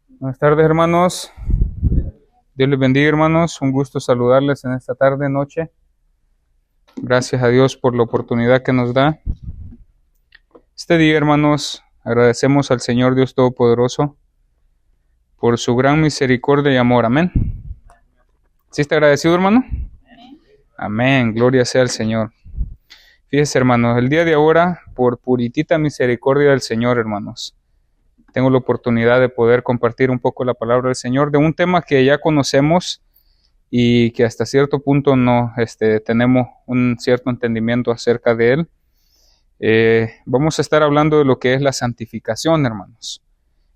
Buenas tardes, hermanos. Dios les bendiga, hermanos. Un gusto saludarles en esta tarde, noche. Gracias a Dios por la oportunidad que nos da. Este día, hermanos, agradecemos al Señor Dios Todopoderoso por su gran misericordia y amor. Amén. ¿Sí está agradecido, hermano? Amén. Gloria sea al Señor. Fíjese, hermanos, el día de ahora, por puritita misericordia del Señor, hermanos, tengo la oportunidad de poder compartir un poco la palabra del Señor de un tema que ya conocemos y que hasta cierto punto no tenemos un cierto entendimiento acerca de él. Vamos a estar hablando de lo que es la santificación, hermanos.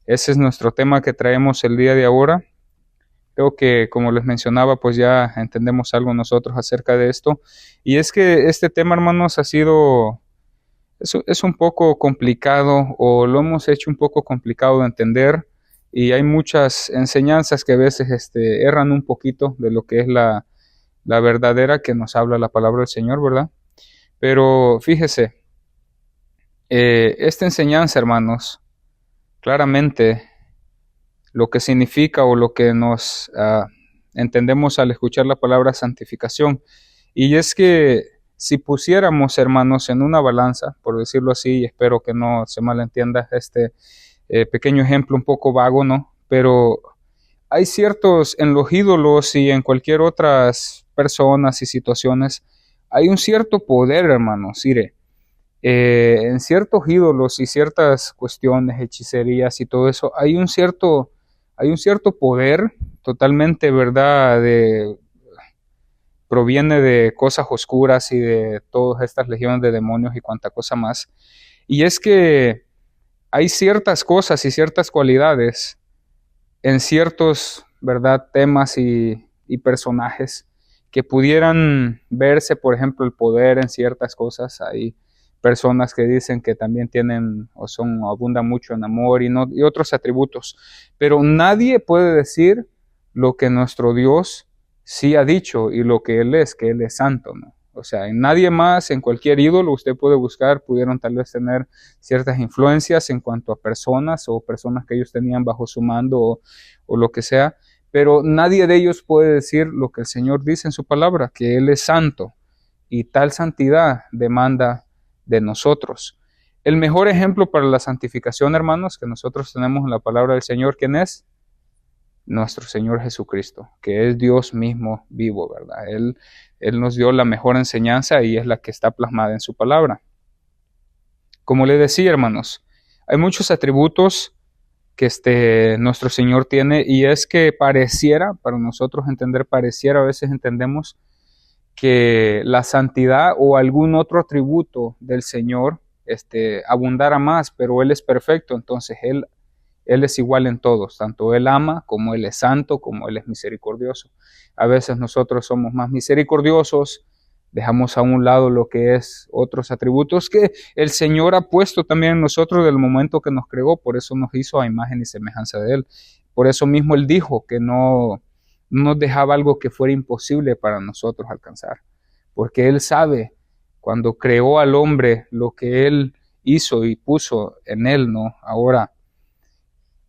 Ese es nuestro tema que traemos el día de ahora. Creo que, como les mencionaba, pues ya entendemos algo nosotros acerca de esto. Y es que este tema, hermanos, es un poco complicado, o lo hemos hecho un poco complicado de entender, y hay muchas enseñanzas que a veces erran un poquito de lo que es la verdadera que nos habla la palabra del Señor, ¿verdad? Pero fíjese, esta enseñanza, hermanos, claramente lo que significa o lo que nos entendemos al escuchar la palabra santificación, y es que si pusiéramos, hermanos, en una balanza, por decirlo así, y espero que no se malentienda este pequeño ejemplo un poco vago, ¿no? Pero hay ciertos, en los ídolos y en cualquier otras personas y situaciones, hay un cierto poder, hermanos. Mire, en ciertos ídolos y ciertas cuestiones, hechicerías y todo eso, hay un cierto poder totalmente, ¿verdad? Proviene de cosas oscuras y de todas estas legiones de demonios y cuanta cosa más. Y es que hay ciertas cosas y ciertas cualidades en ciertos, ¿verdad?, temas y personajes que pudieran verse, por ejemplo, el poder en ciertas cosas. Hay personas que dicen que también tienen o abundan mucho en amor y otros atributos, pero nadie puede decir lo que nuestro Dios sí ha dicho y lo que que Él es santo, ¿no? O sea, en nadie más, en cualquier ídolo, usted puede buscar, pudieron tal vez tener ciertas influencias en cuanto a personas o personas que ellos tenían bajo su mando o lo que sea, pero nadie de ellos puede decir lo que el Señor dice en su palabra, que Él es santo, y tal santidad demanda de nosotros. El mejor ejemplo para la santificación, hermanos, que nosotros tenemos en la palabra del Señor, ¿quién es? Nuestro Señor Jesucristo, que es Dios mismo vivo, ¿verdad? Él nos dio la mejor enseñanza y es la que está plasmada en su palabra. Como le decía, hermanos, hay muchos atributos que nuestro Señor tiene, y es que pareciera, para nosotros entender, a veces entendemos que la santidad o algún otro atributo del Señor abundara más, pero Él es perfecto, entonces Él es igual en todos, tanto Él ama como Él es santo, como Él es misericordioso. A veces nosotros somos más misericordiosos, dejamos a un lado lo que es otros atributos que el Señor ha puesto también en nosotros del momento que nos creó, por eso nos hizo a imagen y semejanza de Él. Por eso mismo Él dijo que no nos dejaba algo que fuera imposible para nosotros alcanzar, porque Él sabe cuando creó al hombre lo que Él hizo y puso en Él, ¿no? Ahora,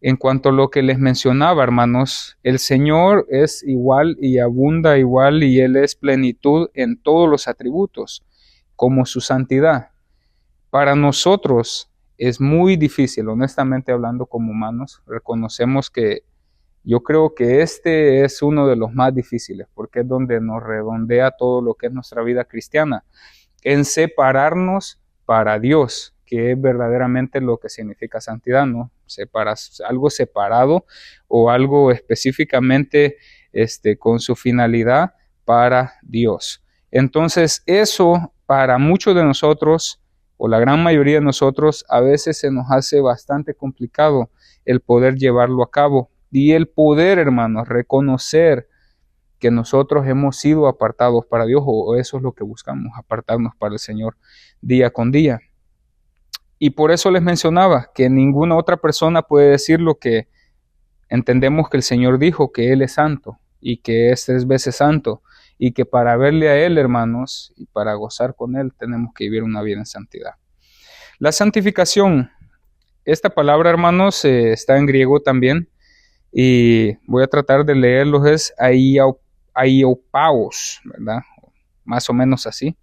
en cuanto a lo que les mencionaba, hermanos, el Señor es igual y abunda igual, y Él es plenitud en todos los atributos, como su santidad. Para nosotros es muy difícil, honestamente hablando como humanos, reconocemos que yo creo que este es uno de los más difíciles, porque es donde nos redondea todo lo que es nuestra vida cristiana, en separarnos para Dios, que es verdaderamente lo que significa santidad, ¿no? Algo separado o algo específicamente con su finalidad para Dios. Entonces, eso para muchos de nosotros, o la gran mayoría de nosotros, a veces se nos hace bastante complicado el poder llevarlo a cabo. Y el poder, hermanos, reconocer que nosotros hemos sido apartados para Dios, o eso es lo que buscamos, apartarnos para el Señor día con día. Y por eso les mencionaba que ninguna otra persona puede decir lo que entendemos que el Señor dijo, que Él es santo y que es 3 veces santo, y que para verle a Él, hermanos, y para gozar con Él, tenemos que vivir una vida en santidad. La santificación, esta palabra, hermanos, está en griego también, y voy a tratar de leerlos, es aiopaos, ¿verdad? Más o menos así.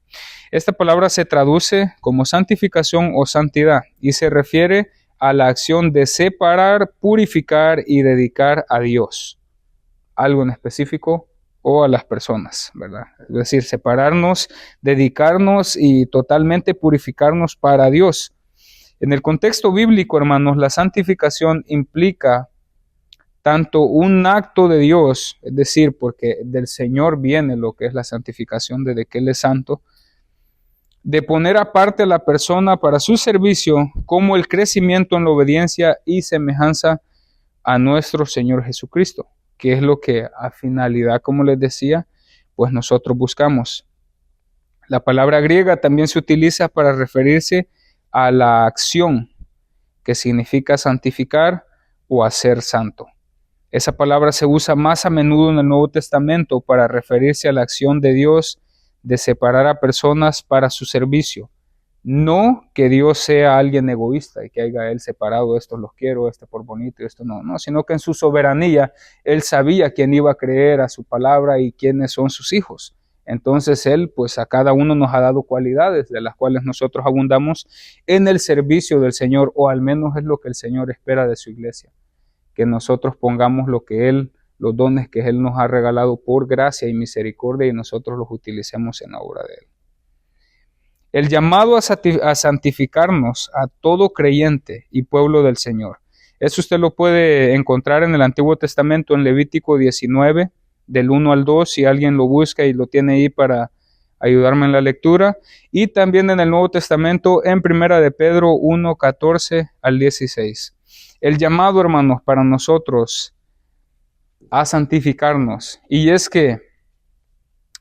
Esta palabra se traduce como santificación o santidad y se refiere a la acción de separar, purificar y dedicar a Dios, algo en específico o a las personas, ¿verdad? Es decir, separarnos, dedicarnos y totalmente purificarnos para Dios. En el contexto bíblico, hermanos, la santificación implica tanto un acto de Dios, es decir, porque del Señor viene lo que es la santificación desde que Él es santo, de poner aparte a la persona para su servicio, como el crecimiento en la obediencia y semejanza a nuestro Señor Jesucristo, que es lo que a finalidad, como les decía, pues nosotros buscamos. La palabra griega también se utiliza para referirse a la acción, que significa santificar o hacer santo. Esa palabra se usa más a menudo en el Nuevo Testamento para referirse a la acción de Dios de separar a personas para su servicio. No que Dios sea alguien egoísta y que haya Él separado, estos los quiero, este por bonito y esto no, sino que en su soberanía Él sabía quién iba a creer a su palabra y quiénes son sus hijos. Entonces Él, pues a cada uno nos ha dado cualidades de las cuales nosotros abundamos en el servicio del Señor, o al menos es lo que el Señor espera de su iglesia, que nosotros pongamos lo que Él, los dones que Él nos ha regalado por gracia y misericordia, y nosotros los utilicemos en la obra de Él. El llamado a santificarnos a todo creyente y pueblo del Señor. Eso usted lo puede encontrar en el Antiguo Testamento en Levítico 19, del 1 al 2, si alguien lo busca y lo tiene ahí para ayudarme en la lectura. Y también en el Nuevo Testamento en Primera de Pedro 1, 14 al 16. El llamado, hermanos, para nosotros a santificarnos. Y es que,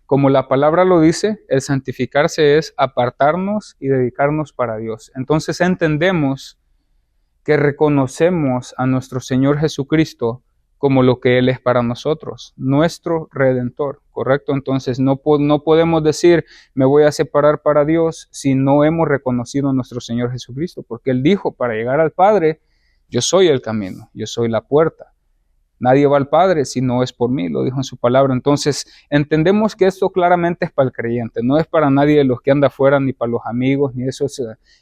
como la palabra lo dice, el santificarse es apartarnos y dedicarnos para Dios. Entonces entendemos que reconocemos a nuestro Señor Jesucristo como lo que Él es para nosotros, nuestro Redentor, ¿correcto? Entonces no podemos decir, me voy a separar para Dios, si no hemos reconocido a nuestro Señor Jesucristo, porque Él dijo, para llegar al Padre, yo soy el camino, yo soy la puerta. Nadie va al Padre si no es por mí, lo dijo en su palabra. Entonces, entendemos que esto claramente es para el creyente, no es para nadie de los que anda afuera, ni para los amigos, ni eso.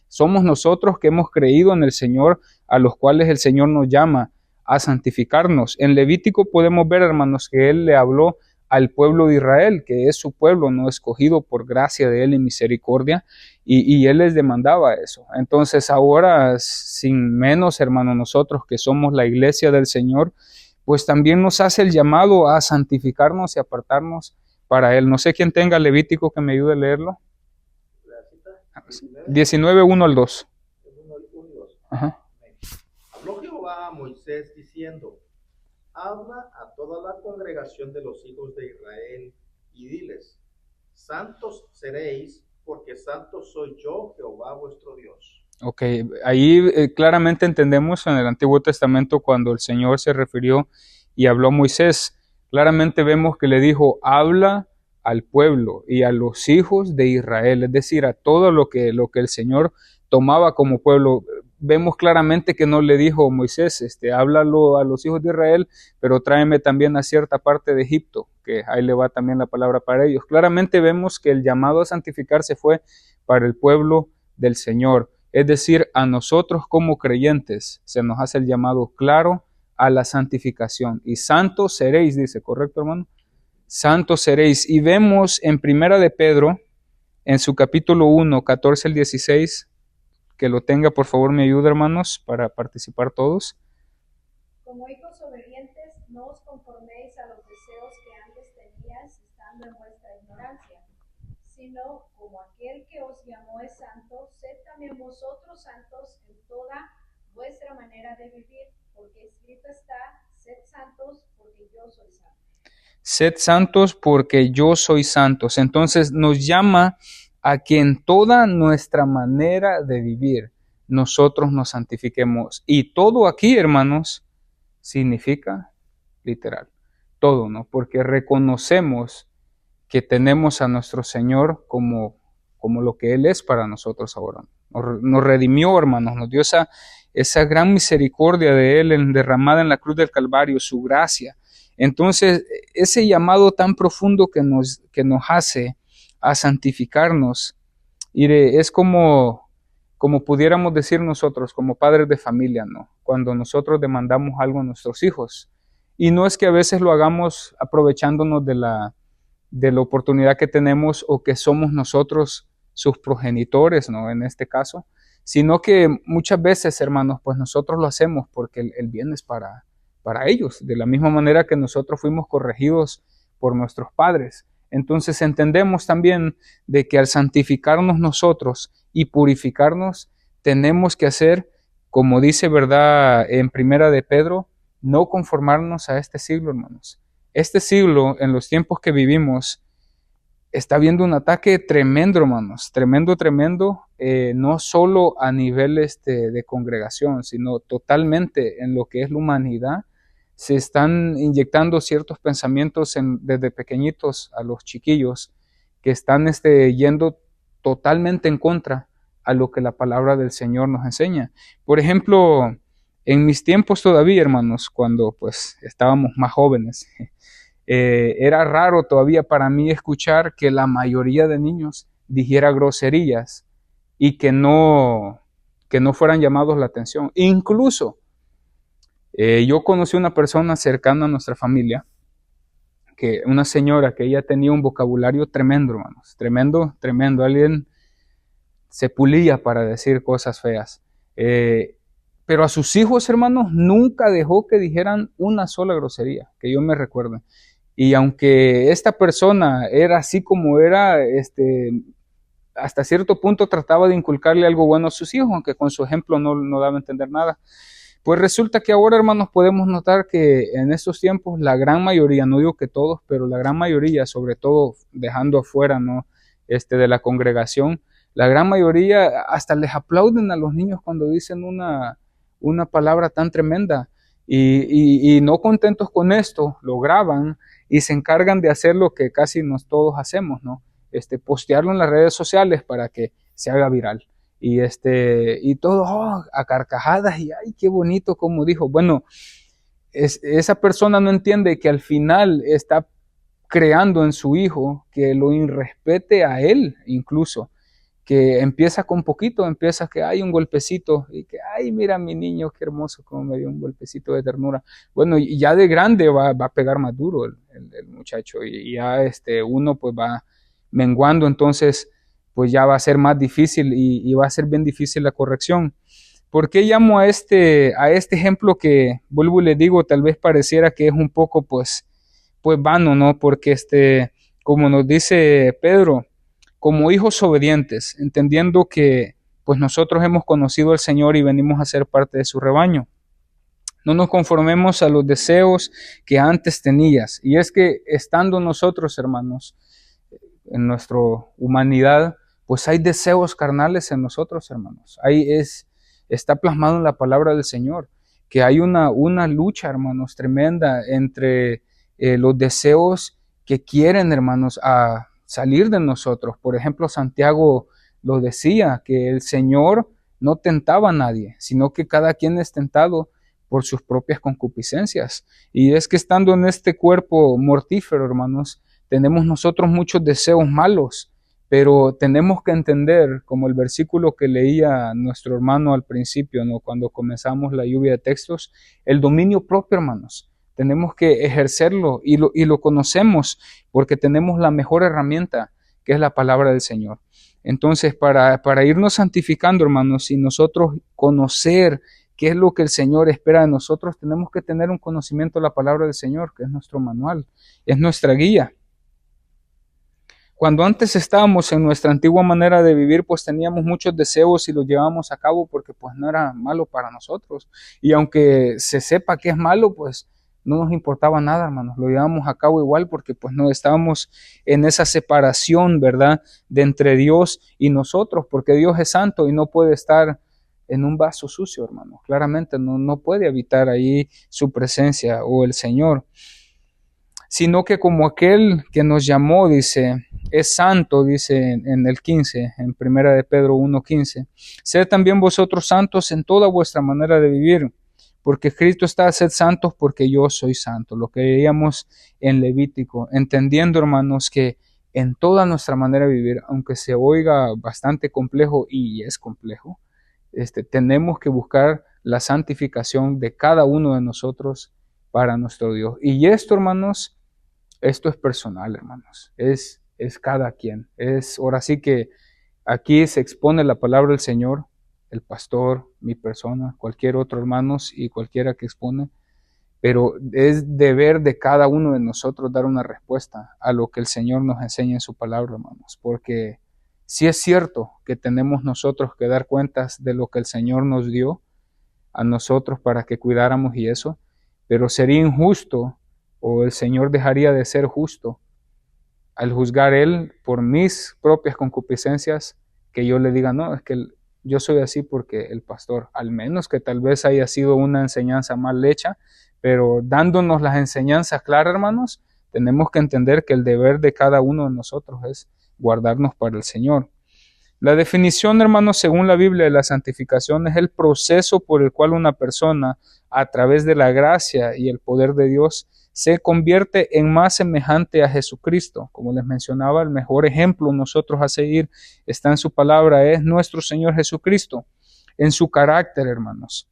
Somos nosotros que hemos creído en el Señor, a los cuales el Señor nos llama a santificarnos. En Levítico podemos ver, hermanos, que Él le habló al pueblo de Israel, que es su pueblo, no escogido por gracia de Él y misericordia, y Él les demandaba eso. Entonces, ahora, sin menos, hermanos, nosotros que somos la iglesia del Señor, pues también nos hace el llamado a santificarnos y apartarnos para Él. No sé quién tenga Levítico que me ayude a leerlo. 19, 1 al 2. Ajá. Habló Jehová a Moisés diciendo, habla a toda la congregación de los hijos de Israel y diles, santos seréis, porque santo soy yo, Jehová vuestro Dios. Ok, ahí claramente entendemos en el Antiguo Testamento cuando el Señor se refirió y habló a Moisés, claramente vemos que le dijo, habla al pueblo y a los hijos de Israel, es decir, a todo lo que el Señor tomaba como pueblo. Vemos claramente que no le dijo Moisés, háblalo a los hijos de Israel, pero tráeme también a cierta parte de Egipto, que ahí le va también la palabra para ellos. Claramente vemos que el llamado a santificarse fue para el pueblo del Señor. Es decir, a nosotros como creyentes se nos hace el llamado claro a la santificación. Y santos seréis, dice, ¿correcto, hermano? Santos seréis. Y vemos en Primera de Pedro, en su capítulo 1, 14 al 16, que lo tenga, por favor, me ayuda, hermanos, para participar todos. Como hijos obedientes, no os conforméis a los deseos que antes teníais estando en vuestra ignorancia, sino como aquel que os llamó es santo, sed también vosotros santos en toda vuestra manera de vivir, porque escrito está, sed santos porque yo soy santo. Sed santos porque yo soy santos. Entonces nos llama a que en toda nuestra manera de vivir nosotros nos santifiquemos. Y todo aquí, hermanos, significa literal. Todo, ¿no? Porque reconocemos que tenemos a nuestro Señor como lo que Él es para nosotros ahora. Nos redimió, hermanos, nos dio esa gran misericordia de Él derramada en la cruz del Calvario, su gracia. Entonces, ese llamado tan profundo que nos hace a santificarnos, es como pudiéramos decir nosotros, como padres de familia, ¿no? Cuando nosotros demandamos algo a nuestros hijos. Y no es que a veces lo hagamos aprovechándonos de la oportunidad que tenemos o que somos nosotros sus progenitores, ¿no? En este caso, sino que muchas veces, hermanos, pues nosotros lo hacemos porque el bien es para ellos, de la misma manera que nosotros fuimos corregidos por nuestros padres. Entonces entendemos también de que al santificarnos nosotros y purificarnos, tenemos que hacer, como dice, ¿verdad?, en Primera de Pedro, no conformarnos a este siglo, hermanos. Este siglo, en los tiempos que vivimos, está habiendo un ataque tremendo, hermanos, tremendo, no solo a nivel de congregación, sino totalmente en lo que es la humanidad. Se están inyectando ciertos pensamientos desde pequeñitos a los chiquillos que están yendo totalmente en contra a lo que la palabra del Señor nos enseña. Por ejemplo, en mis tiempos todavía, hermanos, cuando pues estábamos más jóvenes, era raro todavía para mí escuchar que la mayoría de niños dijera groserías y que no fueran llamados la atención. Incluso yo conocí una persona cercana a nuestra familia, una señora que ella tenía un vocabulario tremendo, hermanos, tremendo. Alguien se pulía para decir cosas feas. Pero a sus hijos, hermanos, nunca dejó que dijeran una sola grosería, que yo me recuerde. Y aunque esta persona era así como era, hasta cierto punto trataba de inculcarle algo bueno a sus hijos, aunque con su ejemplo no daba a entender nada. Pues resulta que ahora, hermanos, podemos notar que en estos tiempos la gran mayoría, no digo que todos, pero la gran mayoría, sobre todo dejando afuera, ¿no?, de la congregación, la gran mayoría hasta les aplauden a los niños cuando dicen una palabra tan tremenda. Y no contentos con esto, lo graban y se encargan de hacer lo que casi todos hacemos, ¿no? Postearlo en las redes sociales para que se haga viral. Y todo a carcajadas y ay, qué bonito como dijo. Bueno, esa persona no entiende que al final está creando en su hijo que lo irrespete a él incluso, que empieza con poquito, empieza que hay un golpecito y que ay, mira mi niño, qué hermoso como me dio un golpecito de ternura. Bueno, y ya de grande va a pegar más duro el muchacho y ya uno pues va menguando, entonces pues ya va a ser más difícil y va a ser bien difícil la corrección. ¿Por qué llamo a este ejemplo que, vuelvo y le digo, tal vez pareciera que es un poco pues vano, ¿no? Porque como nos dice Pedro, como hijos obedientes, entendiendo que pues nosotros hemos conocido al Señor y venimos a ser parte de su rebaño. No nos conformemos a los deseos que antes tenías. Y es que estando nosotros, hermanos, en nuestra humanidad, pues hay deseos carnales en nosotros, hermanos. Está plasmado en la palabra del Señor, que hay una lucha, hermanos, tremenda entre los deseos que quieren, hermanos, a salir de nosotros. Por ejemplo, Santiago lo decía, que el Señor no tentaba a nadie, sino que cada quien es tentado por sus propias concupiscencias. Y es que estando en este cuerpo mortífero, hermanos, tenemos nosotros muchos deseos malos, pero tenemos que entender, como el versículo que leía nuestro hermano al principio, ¿no?, cuando comenzamos la lluvia de textos, el dominio propio, hermanos. Tenemos que ejercerlo y lo conocemos porque tenemos la mejor herramienta, que es la palabra del Señor. Entonces, para irnos santificando, hermanos, y nosotros conocer qué es lo que el Señor espera de nosotros, tenemos que tener un conocimiento de la palabra del Señor, que es nuestro manual, es nuestra guía. Cuando antes estábamos en nuestra antigua manera de vivir, pues teníamos muchos deseos y los llevábamos a cabo porque pues no era malo para nosotros. Y aunque se sepa que es malo, pues no nos importaba nada, hermanos. Lo llevábamos a cabo igual porque pues no estábamos en esa separación, ¿verdad?, de entre Dios y nosotros, porque Dios es santo y no puede estar en un vaso sucio, hermanos. Claramente no puede habitar ahí su presencia o el Señor, sino que como aquel que nos llamó, dice, es santo, dice en el 15, en primera de Pedro 1:15. Sed también vosotros santos en toda vuestra manera de vivir, porque Cristo está, sed santos porque yo soy santo. Lo que leíamos en Levítico, entendiendo, hermanos, que en toda nuestra manera de vivir, aunque se oiga bastante complejo, y es complejo, tenemos que buscar la santificación de cada uno de nosotros para nuestro Dios. Y esto, hermanos, esto es personal, hermanos. Es cada quien. Ahora sí que aquí se expone la palabra del Señor, el pastor, mi persona, cualquier otro hermanos y cualquiera que expone, pero es deber de cada uno de nosotros dar una respuesta a lo que el Señor nos enseña en su palabra, hermanos, porque sí es cierto que tenemos nosotros que dar cuentas de lo que el Señor nos dio a nosotros para que cuidáramos y eso, pero sería injusto o el Señor dejaría de ser justo al juzgar Él por mis propias concupiscencias, que yo le diga, no, es que yo soy así porque el pastor, al menos que tal vez haya sido una enseñanza mal hecha, pero dándonos las enseñanzas claras, hermanos, tenemos que entender que el deber de cada uno de nosotros es guardarnos para el Señor. La definición, hermanos, según la Biblia de la santificación es el proceso por el cual una persona, a través de la gracia y el poder de Dios, se convierte en más semejante a Jesucristo. Como les mencionaba, el mejor ejemplo nosotros a seguir está en su palabra, es nuestro Señor Jesucristo, en su carácter, hermanos.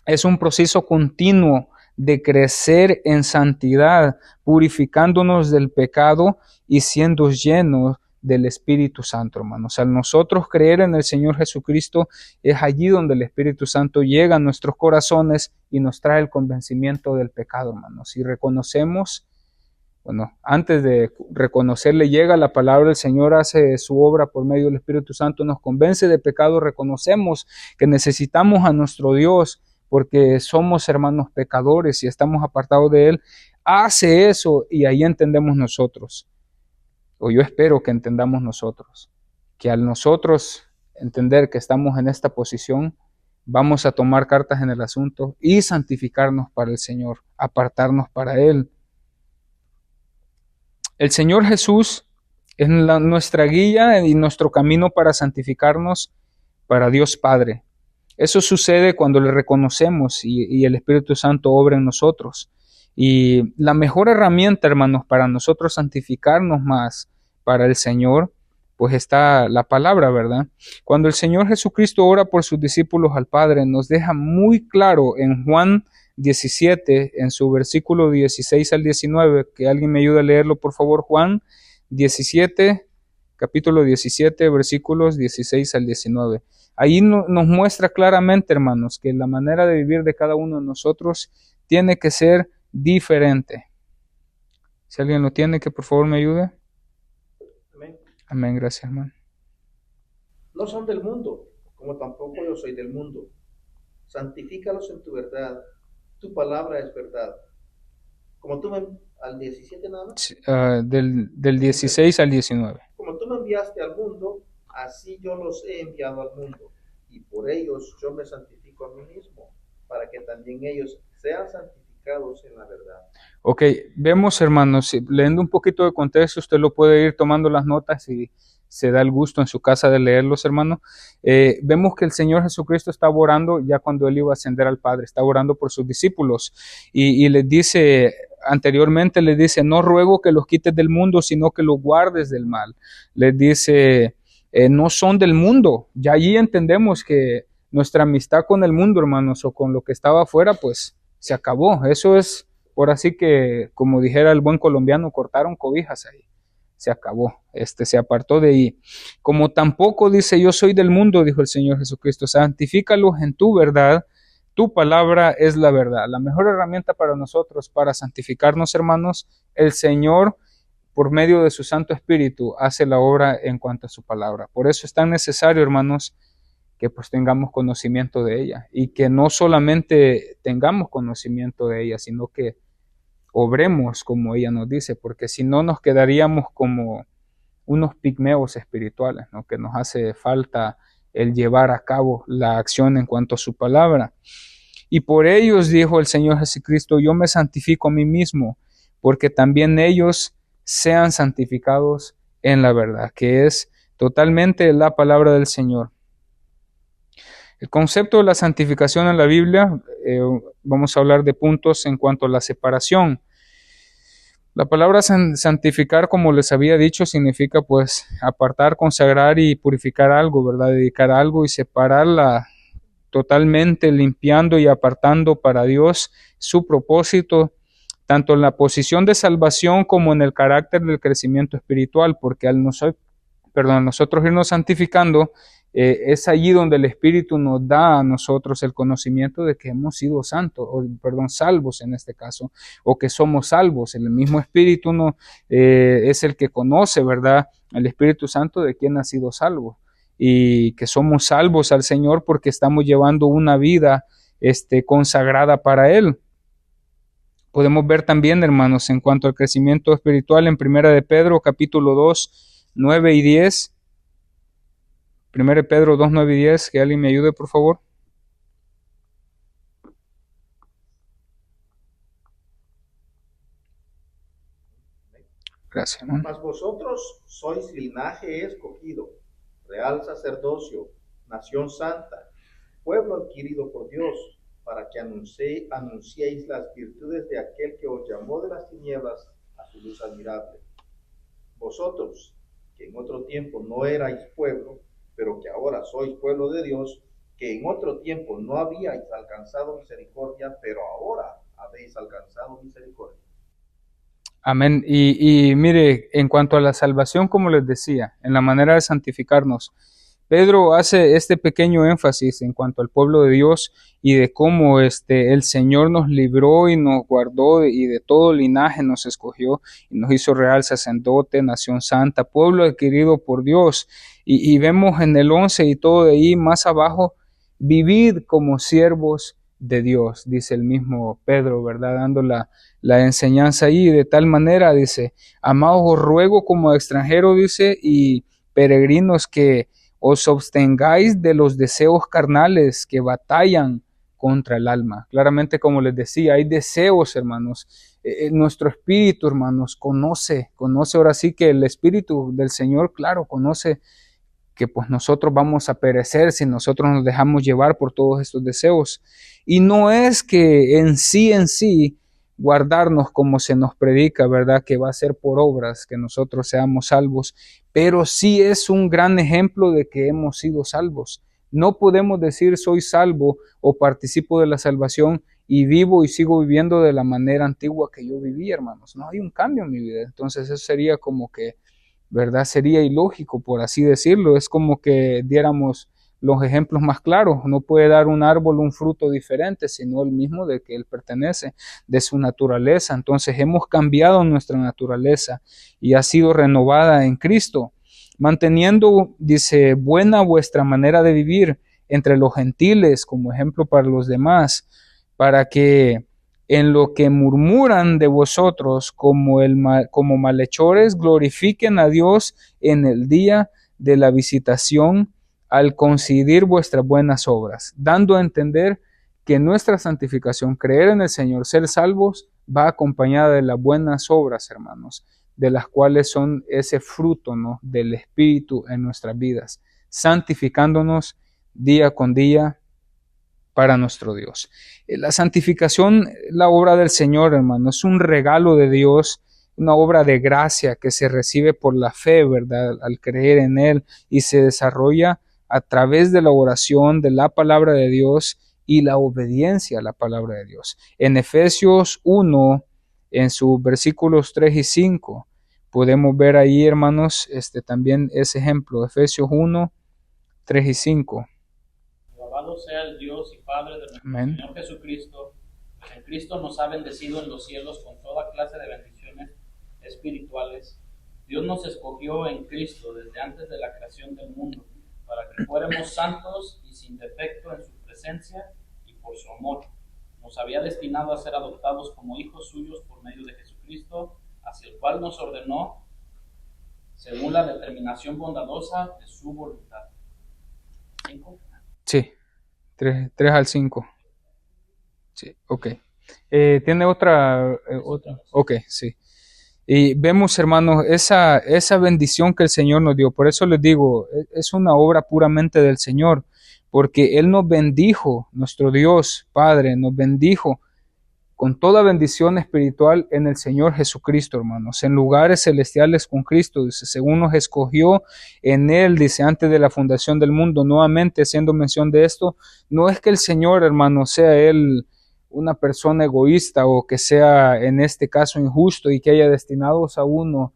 Es un proceso continuo de crecer en santidad, purificándonos del pecado y siendo llenos del Espíritu Santo, hermanos. Al nosotros creer en el Señor Jesucristo, es allí donde el Espíritu Santo llega a nuestros corazones y nos trae el convencimiento del pecado, hermanos. Si reconocemos, antes de reconocerle llega la palabra del Señor, hace su obra por medio del Espíritu Santo, nos convence de pecado, reconocemos que necesitamos a nuestro Dios porque somos hermanos pecadores y estamos apartados de Él, hace eso y ahí entendemos nosotros. O yo espero que entendamos nosotros, que al nosotros entender que estamos en esta posición, vamos a tomar cartas en el asunto y santificarnos para el Señor, apartarnos para Él. El Señor Jesús es nuestra guía y nuestro camino para santificarnos para Dios Padre. Eso sucede cuando le reconocemos y el Espíritu Santo obra en nosotros. Y la mejor herramienta, hermanos, para nosotros santificarnos más para el Señor, pues está la palabra, ¿verdad? Cuando el Señor Jesucristo ora por sus discípulos al Padre, nos deja muy claro en Juan 17, en su versículo 16 al 19, que alguien me ayude a leerlo, por favor. Juan 17, capítulo 17, versículos 16 al 19. Ahí nos muestra claramente, hermanos, que la manera de vivir de cada uno de nosotros tiene que ser diferente. Si alguien lo tiene, que por favor me ayude. Amén. Amén, gracias, hermano. No son del mundo, como tampoco yo soy del mundo. Santifícalos en tu verdad. Tu palabra es verdad. Como tú al 17 nada más. Sí, del 16 al 19. Como tú me enviaste al mundo, así yo los he enviado al mundo. Y por ellos yo me santifico a mí mismo, para que también ellos sean santificados en la verdad. Ok, vemos, hermanos, leyendo un poquito de contexto, usted lo puede ir tomando las notas y se da el gusto en su casa de leerlos, hermano. Vemos que el Señor Jesucristo está orando ya cuando Él iba a ascender al Padre, está orando por sus discípulos y les dice, anteriormente les dice, no ruego que los quites del mundo, sino que los guardes del mal. Les dice, no son del mundo. Ya allí entendemos que nuestra amistad con el mundo, hermanos, o con lo que estaba afuera, pues se acabó. Eso es, por así que, como dijera el buen colombiano, cortaron cobijas ahí. Se acabó, se apartó de ahí. Como tampoco dice, yo soy del mundo, dijo el Señor Jesucristo, santifícalos en tu verdad, tu palabra es la verdad. La mejor herramienta para nosotros, para santificarnos, hermanos, el Señor, por medio de su Santo Espíritu, hace la obra en cuanto a su palabra. Por eso es tan necesario, hermanos, que pues tengamos conocimiento de ella y que no solamente tengamos conocimiento de ella, sino que obremos como ella nos dice, porque si no nos quedaríamos como unos pigmeos espirituales, ¿no? Que nos hace falta el llevar a cabo la acción en cuanto a su palabra. Y por ellos, dijo el Señor Jesucristo, yo me santifico a mí mismo, porque también ellos sean santificados en la verdad, que es totalmente la palabra del Señor. El concepto de la santificación en la Biblia, vamos a hablar de puntos en cuanto a la separación. La palabra santificar, como les había dicho, significa pues apartar, consagrar y purificar algo, ¿verdad? Dedicar algo y separarla totalmente, limpiando y apartando para Dios su propósito, tanto en la posición de salvación como en el carácter del crecimiento espiritual, porque al nosotros irnos santificando, es allí donde el Espíritu nos da a nosotros el conocimiento de que hemos sido salvos en este caso, o que somos salvos. El mismo Espíritu es el que conoce, ¿verdad? El Espíritu Santo de quién ha sido salvo, y que somos salvos al Señor porque estamos llevando una vida consagrada para Él. Podemos ver también, hermanos, en cuanto al crecimiento espiritual en Primera de Pedro, capítulo 2, 9 y 10. Primera de Pedro 2, 9 y 10, que alguien me ayude, por favor. Gracias, hermano. Mas vosotros sois linaje escogido, real sacerdocio, nación santa, pueblo adquirido por Dios, para que anunciéis las virtudes de aquel que os llamó de las tinieblas a su luz admirable. Vosotros, que en otro tiempo no erais pueblo, pero que ahora sois pueblo de Dios, que en otro tiempo no habíais alcanzado misericordia, pero ahora habéis alcanzado misericordia. Amén. Y mire, en cuanto a la salvación, como les decía, en la manera de santificarnos, Pedro hace este pequeño énfasis en cuanto al pueblo de Dios y de cómo el Señor nos libró y nos guardó y de todo linaje nos escogió y nos hizo real sacerdote, nación santa, pueblo adquirido por Dios. Y vemos en el 11 y todo de ahí más abajo, vivid como siervos de Dios, dice el mismo Pedro, ¿verdad? Dando la enseñanza ahí de tal manera, dice, amados, os ruego como extranjero, dice, y peregrinos que os abstengáis de los deseos carnales que batallan contra el alma. Claramente, como les decía, hay deseos, hermanos. Nuestro espíritu, hermanos, conoce ahora sí que el espíritu del Señor, claro, conoce que pues nosotros vamos a perecer si nosotros nos dejamos llevar por todos estos deseos. Y no es que en sí guardarnos como se nos predica, ¿verdad? Que va a ser por obras que nosotros seamos salvos, pero sí es un gran ejemplo de que hemos sido salvos. No podemos decir soy salvo o participo de la salvación y vivo y sigo viviendo de la manera antigua que yo vivía, hermanos. No hay un cambio en mi vida. Entonces eso sería como que, ¿verdad? Sería ilógico, por así decirlo. Es como que diéramos los ejemplos más claros. No puede dar un árbol un fruto diferente, sino el mismo de que él pertenece, de su naturaleza. Entonces hemos cambiado nuestra naturaleza y ha sido renovada en Cristo, manteniendo, dice, buena vuestra manera de vivir entre los gentiles como ejemplo para los demás, para que en lo que murmuran de vosotros como malhechores, glorifiquen a Dios en el día de la visitación al coincidir vuestras buenas obras, dando a entender que nuestra santificación, creer en el Señor, ser salvos, va acompañada de las buenas obras, hermanos, de las cuales son ese fruto, ¿no?, del Espíritu en nuestras vidas, santificándonos día con día para nuestro Dios. La santificación, la obra del Señor, hermano, es un regalo de Dios, una obra de gracia que se recibe por la fe, ¿verdad? Al creer en Él, y se desarrolla a través de la oración, de la palabra de Dios y la obediencia a la palabra de Dios. En Efesios 1, en sus versículos 3 y 5, podemos ver ahí, hermanos, también ese ejemplo, Efesios 1, 3 y 5. Alabado sea el Dios y Padre de nuestro Amén. Señor Jesucristo, pues en Cristo nos ha bendecido en los cielos con toda clase de bendiciones espirituales. Dios nos escogió en Cristo desde antes de la creación del mundo, para que fuéramos santos y sin defecto en su presencia, y por su amor nos había destinado a ser adoptados como hijos suyos por medio de Jesucristo, hacia el cual nos ordenó según la determinación bondadosa de su voluntad. 5. Sí, 3 al 5. Sí, ok. ¿Tiene otra? Ok, sí. Y vemos, hermanos, esa bendición que el Señor nos dio. Por eso les digo, es una obra puramente del Señor, porque Él nos bendijo, nuestro Dios Padre nos bendijo con toda bendición espiritual en el Señor Jesucristo, hermanos, en lugares celestiales con Cristo, dice, según nos escogió en Él, dice, antes de la fundación del mundo. Nuevamente, haciendo mención de esto, no es que el Señor, hermano, sea Él una persona egoísta o que sea en este caso injusto y que haya destinados a uno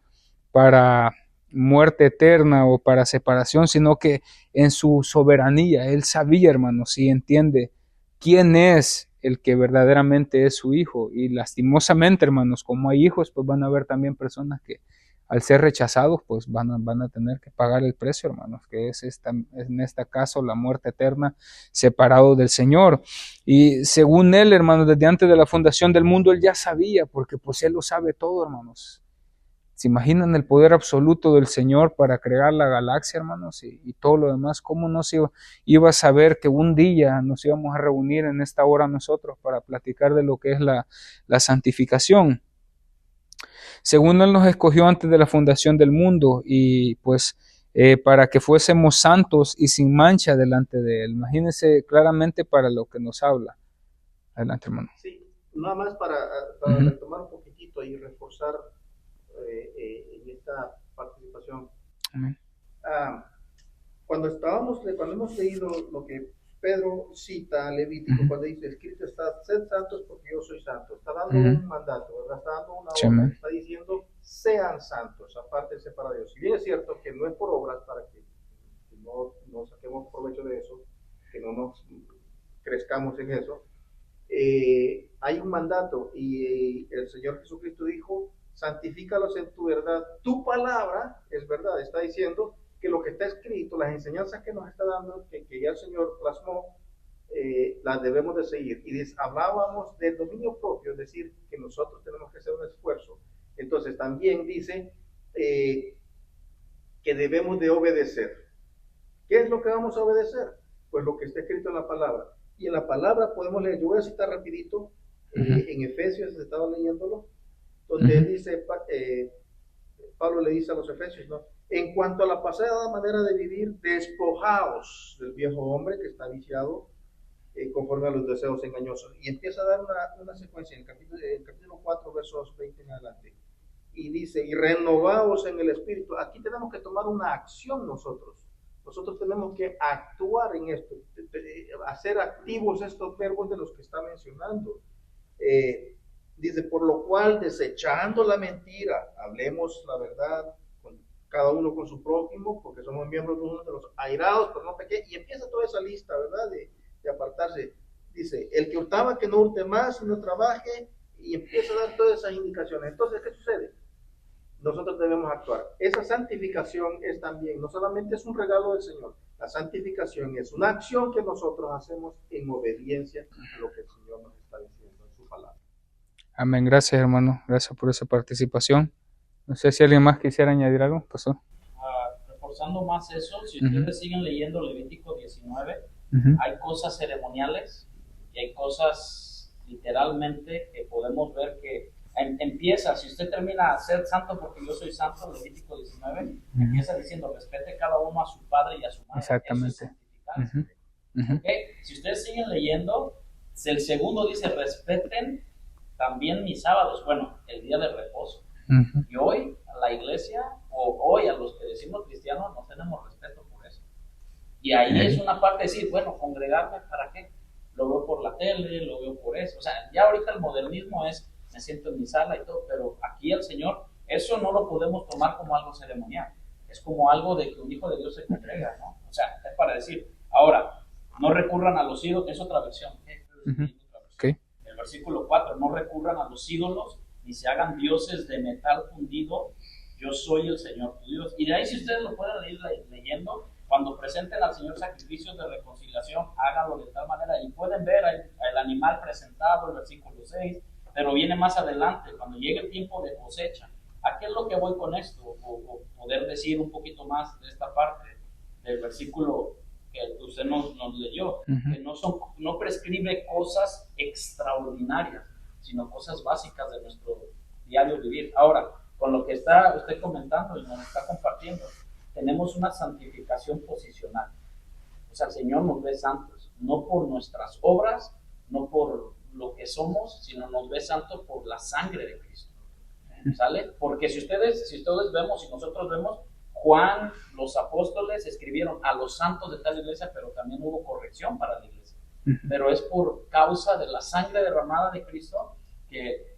para muerte eterna o para separación, sino que en su soberanía Él sabía, hermanos, y entiende quién es el que verdaderamente es su hijo. Y lastimosamente, hermanos, como hay hijos, pues van a haber también personas que al ser rechazados, pues van a tener que pagar el precio, hermanos, que es en este caso la muerte eterna, separado del Señor. Y según Él, hermanos, desde antes de la fundación del mundo, Él ya sabía, porque pues Él lo sabe todo, hermanos. ¿Se imaginan el poder absoluto del Señor para crear la galaxia, hermanos? Y todo lo demás. ¿Cómo no se iba a saber que un día nos íbamos a reunir en esta hora nosotros para platicar de lo que es la santificación? Según Él nos escogió antes de la fundación del mundo y pues para que fuésemos santos y sin mancha delante de Él. Imagínense claramente para lo que nos habla. Adelante, hermano. Sí, nada más para retomar un poquitito y reforzar en esta participación. Amén. Cuando hemos leído lo que Pedro cita Levítico, cuando dice, escrito está, sed santos porque yo soy santo, está dando un mandato, ¿verdad? Está dando una orden, está diciendo, sean santos, apártense para Dios. Si bien es cierto que no es por obras, para que no saquemos provecho de eso, que no nos crezcamos en eso, hay un mandato y el Señor Jesucristo dijo, santifícalos en tu verdad, tu palabra es verdad. Está diciendo que lo que está escrito, las enseñanzas que nos está dando, que ya el Señor plasmó, las debemos de seguir. Y hablábamos del dominio propio, es decir, que nosotros tenemos que hacer un esfuerzo. Entonces también dice que debemos de obedecer. ¿Qué es lo que vamos a obedecer? Pues lo que está escrito en la palabra. Y en la palabra podemos leer, yo voy a citar rapidito, en Efesios, estaba leyéndolo, donde él dice, Pablo le dice a los efesios, ¿no? En cuanto a la pasada manera de vivir, despojaos del viejo hombre que está viciado conforme a los deseos engañosos. Y empieza a dar una secuencia en el capítulo 4, versos 20 en adelante. Y dice, y renovaos en el espíritu. Aquí tenemos que tomar una acción nosotros. Nosotros tenemos que actuar en esto, hacer activos estos verbos de los que está mencionando. Dice, por lo cual, desechando la mentira, hablemos la verdad, cada uno con su prójimo, porque somos miembros de uno de los airados, pero no pequeños. Y empieza toda esa lista, ¿verdad? De apartarse. Dice, el que hurtaba, que no hurte más, y no trabaje, y empieza a dar todas esas indicaciones. Entonces, ¿qué sucede? Nosotros debemos actuar. Esa santificación es también, no solamente es un regalo del Señor, la santificación es una acción que nosotros hacemos en obediencia a lo que el Señor nos está diciendo en su palabra. Amén, gracias hermano, gracias por esa participación. No sé si alguien más quisiera añadir algo, pastor. Reforzando más eso, si ustedes siguen leyendo Levítico 19, hay cosas ceremoniales y hay cosas literalmente que podemos ver que empieza, si usted termina a ser santo porque yo soy santo, Levítico 19, empieza diciendo, respete cada uno a su padre y a su madre. Exactamente. ¿Okay? Si ustedes siguen leyendo, el segundo dice, respeten también mis sábados, bueno, el día de reposo. Y hoy a la iglesia, o hoy a los que decimos cristianos, no tenemos respeto por eso. Y ahí es una parte de decir, bueno, congregarme, ¿para qué? Lo veo por la tele, lo veo por eso. O sea, ya ahorita el modernismo es, me siento en mi sala y todo, pero aquí el Señor, eso no lo podemos tomar como algo ceremonial. Es como algo de que un hijo de Dios se congrega, ¿no? O sea, es para decir, ahora, no recurran a los ídolos, es otra versión. Okay. El versículo 4, no recurran a los ídolos, ni se hagan dioses de metal fundido, yo soy el Señor tu Dios. Y de ahí, si ustedes lo pueden ir leyendo, cuando presenten al Señor sacrificios de reconciliación, háganlo de tal manera, y pueden ver el animal presentado, el versículo 6, pero viene más adelante, cuando llegue el tiempo de cosecha. ¿A qué es lo que voy con esto? O poder decir un poquito más de esta parte del versículo que usted nos leyó, que no prescribe cosas extraordinarias, sino cosas básicas de nuestro diario vivir. Ahora, con lo que está usted comentando y nos está compartiendo, tenemos una santificación posicional. O sea, el Señor nos ve santos, no por nuestras obras, no por lo que somos, sino nos ve santos por la sangre de Cristo. ¿Sale? Porque si ustedes vemos, si nosotros vemos, Juan, los apóstoles escribieron a los santos de tal iglesia, pero también hubo corrección para la iglesia. Pero es por causa de la sangre derramada de Cristo que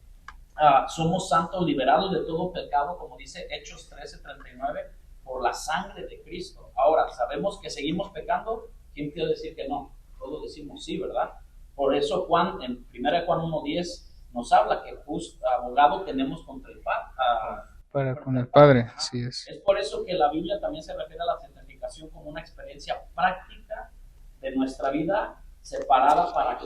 somos santos, liberados de todo pecado, como dice Hechos 13:39, por la sangre de Cristo. Ahora, sabemos que seguimos pecando. ¿Quién quiere decir que no? Todos decimos sí, ¿verdad? Por eso Juan, en 1 Juan 1:10, nos habla que justo abogado tenemos contra el Padre. Con el Padre, así es. Es por eso que la Biblia también se refiere a la santificación como una experiencia práctica de nuestra vida separada para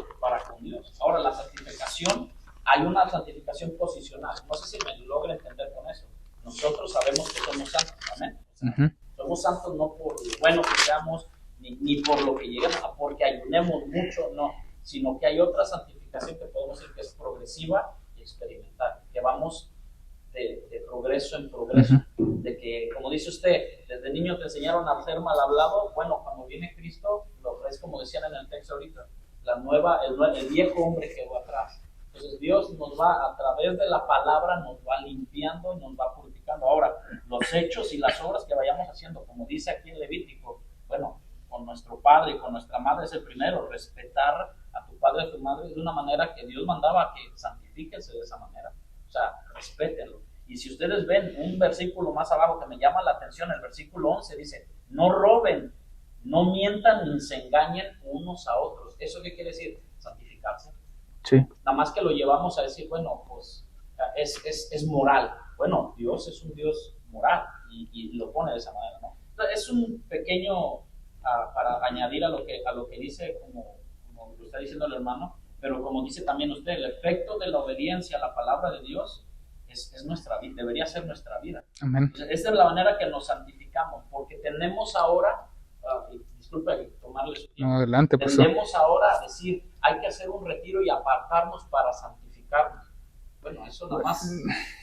con Dios. Ahora, la santificación, hay una santificación posicional. No sé si me logra entender con eso. Nosotros sabemos que somos santos, amén. O sea, somos santos no por lo bueno que seamos, ni por lo que lleguemos a, porque ayunemos mucho, no, sino que hay otra santificación que podemos decir que es progresiva y experimental, que vamos de progreso en progreso, de que, como dice usted, desde niño te enseñaron a ser mal hablado. Bueno, cuando viene Cristo, es como decían en el texto ahorita, el viejo hombre quedó atrás. Entonces Dios nos va, a través de la palabra, nos va limpiando y nos va purificando. Ahora, los hechos y las obras que vayamos haciendo, como dice aquí en Levítico, bueno, con nuestro padre y con nuestra madre es el primero, respetar a tu padre y a tu madre de una manera que Dios mandaba, que santifíquense de esa manera. O sea, respétenlo. Y si ustedes ven un versículo más abajo que me llama la atención, el versículo 11 dice, no roben, no mientan ni se engañen unos a otros. ¿Eso qué quiere decir? Santificarse. Sí. Nada más que lo llevamos a decir, bueno, pues es moral. Bueno, Dios es un Dios moral y lo pone de esa manera, ¿no? Entonces, es un pequeño, para añadir a lo que dice, como lo está diciendo el hermano, pero como dice también usted, el efecto de la obediencia a la palabra de Dios es nuestra vida, debería ser nuestra vida. Amén. Entonces, esa es la manera que nos santificamos, porque tenemos ahora, disculpe tomarle su tiempo, no, adelante, pues, tendemos ahora a decir, hay que hacer un retiro y apartarnos para santificarnos. Bueno, eso nada más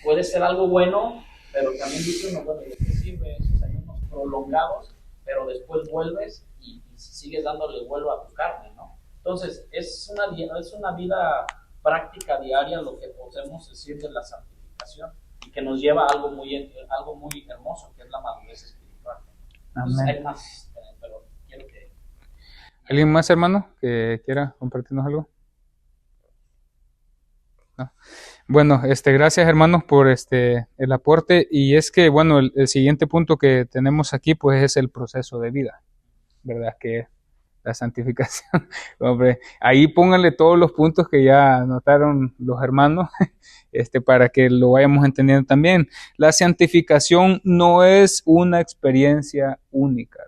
puede ser algo bueno, pero también dice uno, bueno, ¿de qué sirve esos ayunos prolongados? Pero después vuelves y sigues dándole vuelo a tu carne, ¿no? Entonces, es una vida práctica diaria lo que podemos decir de la santificación y que nos lleva a algo muy hermoso, que es la madurez espiritual. Entonces, amén. hay más, pero quiero que... ¿Alguien más, hermano, que quiera compartirnos algo? No. Bueno, gracias, hermanos, por el aporte. Y es que, bueno, el siguiente punto que tenemos aquí, pues, es el proceso de vida, ¿verdad? Que la santificación. Hombre, ahí pónganle todos los puntos que ya anotaron los hermanos, para que lo vayamos entendiendo también. La santificación no es una experiencia única.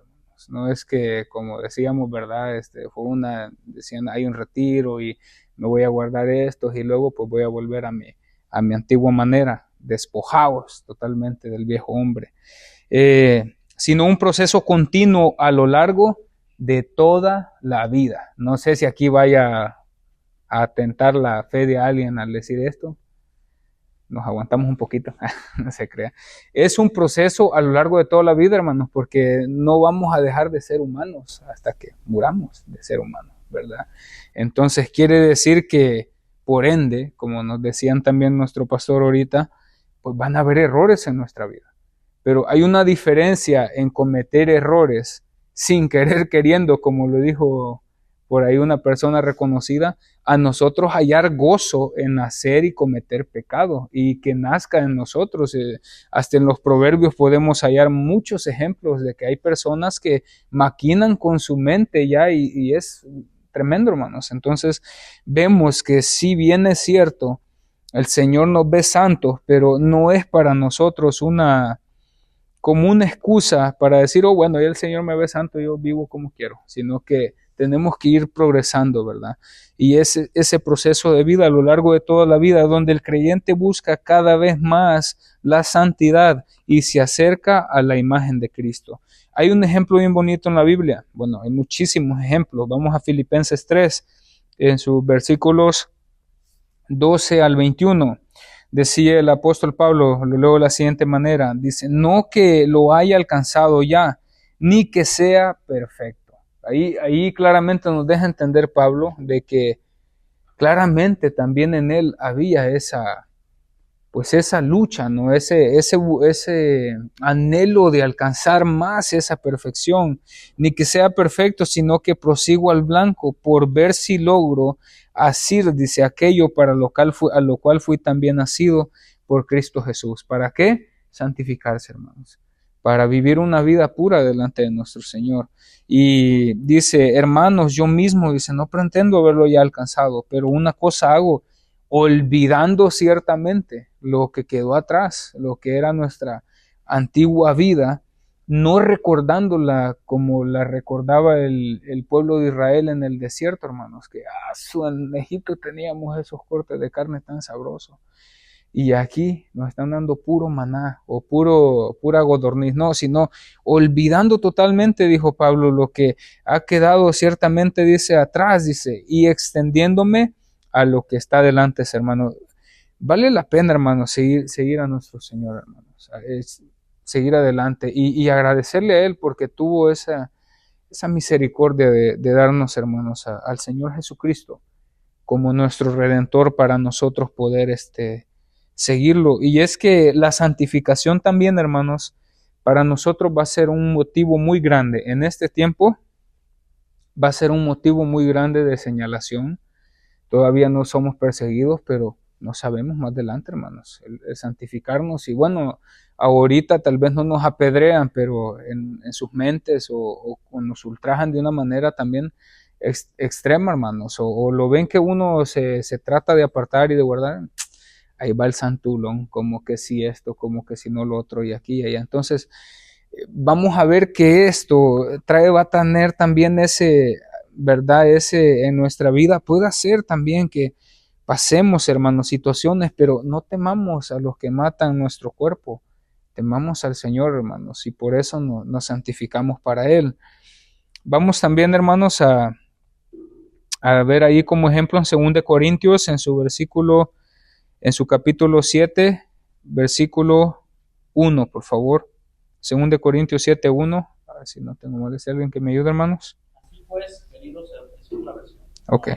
No es que, como decíamos, ¿verdad? Decían, hay un retiro y me voy a guardar estos y luego pues voy a volver a mi antigua manera, despojados totalmente del viejo hombre. Sino un proceso continuo a lo largo de toda la vida. No sé si aquí vaya a atentar la fe de alguien al decir esto. Nos aguantamos un poquito, no se crea. Es un proceso a lo largo de toda la vida, hermanos, porque no vamos a dejar de ser humanos hasta que muramos de ser humanos, ¿verdad? Entonces quiere decir que, por ende, como nos decían también nuestro pastor ahorita, pues van a haber errores en nuestra vida. Pero hay una diferencia en cometer errores sin querer queriendo, como lo dijo por ahí una persona reconocida, a nosotros hallar gozo en hacer y cometer pecado y que nazca en nosotros. Hasta en los proverbios podemos hallar muchos ejemplos de que hay personas que maquinan con su mente ya y es tremendo, hermanos. Entonces vemos que si bien es cierto, el Señor nos ve santos, pero no es para nosotros como una excusa para decir, oh, bueno, ya el Señor me ve santo, yo vivo como quiero, sino que tenemos que ir progresando, ¿verdad? Y ese proceso de vida a lo largo de toda la vida, donde el creyente busca cada vez más la santidad y se acerca a la imagen de Cristo. Hay un ejemplo bien bonito en la Biblia. Bueno, hay muchísimos ejemplos. Vamos a Filipenses 3, en sus versículos 12 al 21. Decía el apóstol Pablo, lo leo de la siguiente manera, dice, no que lo haya alcanzado ya, ni que sea perfecto. Ahí claramente nos deja entender Pablo de que claramente también en él había esa lucha, ¿no? Ese anhelo de alcanzar más esa perfección, ni que sea perfecto, sino que prosigo al blanco por ver si logro asir, dice, aquello para a lo cual fui también nacido por Cristo Jesús. ¿Para qué? Santificarse, hermanos, para vivir una vida pura delante de nuestro Señor. Y dice, hermanos, yo mismo, dice, no pretendo haberlo ya alcanzado, pero una cosa hago, olvidando ciertamente lo que quedó atrás, lo que era nuestra antigua vida, no recordándola como la recordaba el pueblo de Israel en el desierto, hermanos, que en Egipto teníamos esos cortes de carne tan sabrosos, y aquí nos están dando puro maná o pura codorniz, no, sino olvidando totalmente, dijo Pablo, lo que ha quedado ciertamente, dice, atrás, dice, y extendiéndome a lo que está delante, hermano. Vale la pena, hermano, seguir a nuestro Señor, hermanos, seguir adelante y agradecerle a Él porque tuvo esa misericordia de darnos, hermanos, al Señor Jesucristo como nuestro Redentor para nosotros poder seguirlo. Y es que la santificación también, hermanos, para nosotros va a ser un motivo muy grande. En este tiempo va a ser un motivo muy grande de señalación. Todavía no somos perseguidos, pero no sabemos más adelante, hermanos, el santificarnos. Y bueno, ahorita tal vez no nos apedrean, pero en sus mentes o nos ultrajan de una manera también extrema, hermanos, o lo ven que uno se trata de apartar y de guardar, ahí va el santulón, como que si esto, como que si no lo otro, y aquí y allá. Entonces, vamos a ver que esto va a tener también ¿verdad? En nuestra vida puede hacer también que pasemos, hermanos, situaciones, pero no temamos a los que matan nuestro cuerpo, temamos al Señor, hermanos, y por eso nos santificamos para Él. Vamos también, hermanos, a ver ahí como ejemplo en 2 Corintios, en su capítulo 7, versículo 1, por favor. 2 Corintios 7, 1. A ver si no tengo mal, ¿es alguien que me ayude, hermanos? Así pues, queridos, es otra versión. Ok.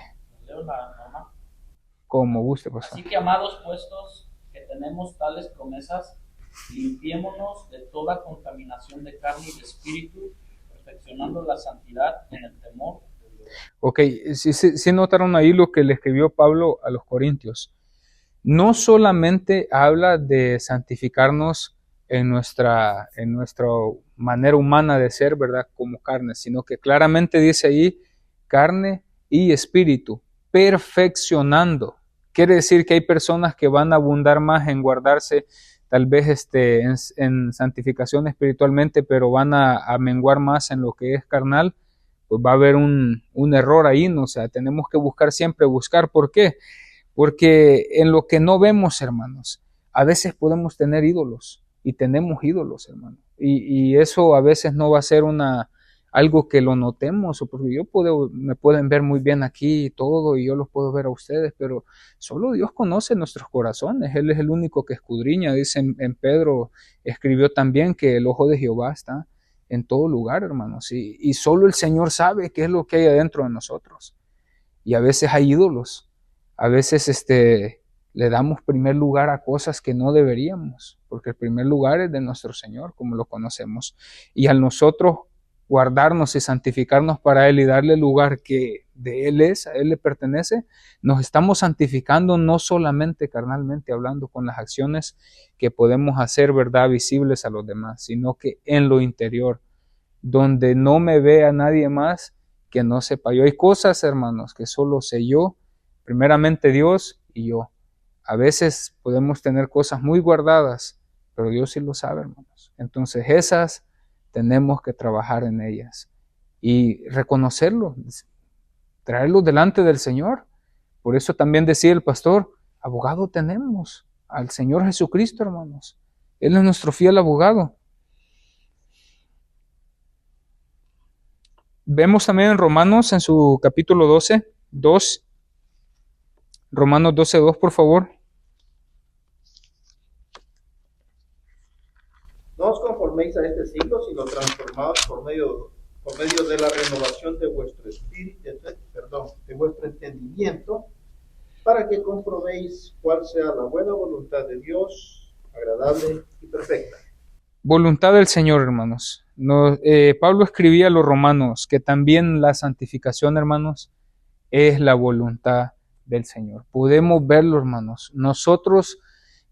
Leo la norma. Como guste, pastor. Así que, amados, puestos que tenemos tales promesas, limpiémonos de toda contaminación de carne y de espíritu, perfeccionando la santidad en el temor de Dios. Ok, sí notaron ahí lo que le escribió Pablo a los Corintios. No solamente habla de santificarnos en nuestra manera humana de ser, ¿verdad? Como carne, sino que claramente dice ahí carne y espíritu, perfeccionando. Quiere decir que hay personas que van a abundar más en guardarse tal vez en santificación espiritualmente, pero van a menguar más en lo que es carnal. Pues va a haber un error ahí, ¿no? O sea, tenemos que siempre buscar. ¿Por qué? Porque en lo que no vemos, hermanos, a veces podemos tener ídolos y tenemos ídolos, hermano. Y eso a veces no va a ser algo que lo notemos, o porque me pueden ver muy bien aquí y todo, y yo los puedo ver a ustedes, pero solo Dios conoce nuestros corazones. Él es el único que escudriña. Dice en Pedro, escribió también que el ojo de Jehová está en todo lugar, hermanos, y solo el Señor sabe qué es lo que hay adentro de nosotros. Y a veces hay ídolos. A veces le damos primer lugar a cosas que no deberíamos, porque el primer lugar es de nuestro Señor, como lo conocemos. Y al nosotros guardarnos y santificarnos para Él y darle el lugar que de Él es, a Él le pertenece, nos estamos santificando no solamente carnalmente hablando con las acciones que podemos hacer, ¿verdad?, visibles a los demás, sino que en lo interior, donde no me vea nadie más que no sepa yo. Hay cosas, hermanos, que solo sé yo, primeramente Dios y yo. A veces podemos tener cosas muy guardadas, pero Dios sí lo sabe, hermanos. Entonces esas tenemos que trabajar en ellas y reconocerlo, traerlo delante del Señor. Por eso también decía el pastor, abogado tenemos al Señor Jesucristo, hermanos. Él es nuestro fiel abogado. Vemos también en Romanos, en su capítulo 12, 2, Romanos 12:2, por favor. conforméis a este siglo, sino transformados por medio de la renovación de vuestro espíritu, de vuestro entendimiento, para que comprobéis cuál sea la buena voluntad de Dios, agradable y perfecta. Voluntad del Señor, hermanos. Pablo escribía a los romanos que también la santificación, hermanos, es la voluntad del Señor. Podemos verlo, hermanos. Nosotros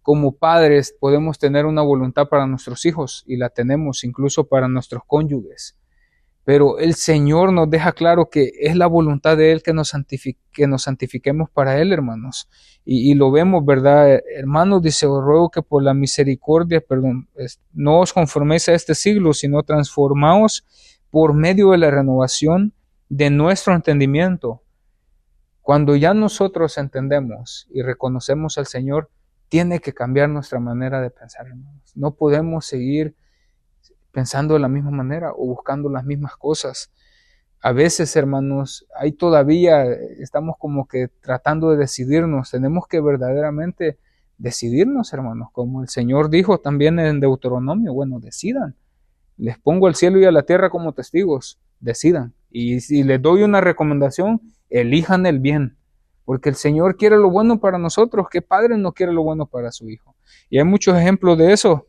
como padres podemos tener una voluntad para nuestros hijos y la tenemos incluso para nuestros cónyuges. Pero el Señor nos deja claro que es la voluntad de Él que nos santifiquemos para Él, hermanos. Y lo vemos, ¿verdad? Hermanos, dice, os ruego que por la misericordia, no os conforméis a este siglo, sino transformaos por medio de la renovación de nuestro entendimiento. Cuando ya nosotros entendemos y reconocemos al Señor, tiene que cambiar nuestra manera de pensar, hermanos. No podemos seguir pensando de la misma manera o buscando las mismas cosas. A veces, hermanos, estamos como que tratando de decidirnos. Tenemos que verdaderamente decidirnos, hermanos, como el Señor dijo también en Deuteronomio. Bueno, decidan. Les pongo al cielo y a la tierra como testigos. Decidan. Y si les doy una recomendación, elijan el bien. Porque el Señor quiere lo bueno para nosotros. ¿Qué padre no quiere lo bueno para su hijo? Y hay muchos ejemplos de eso.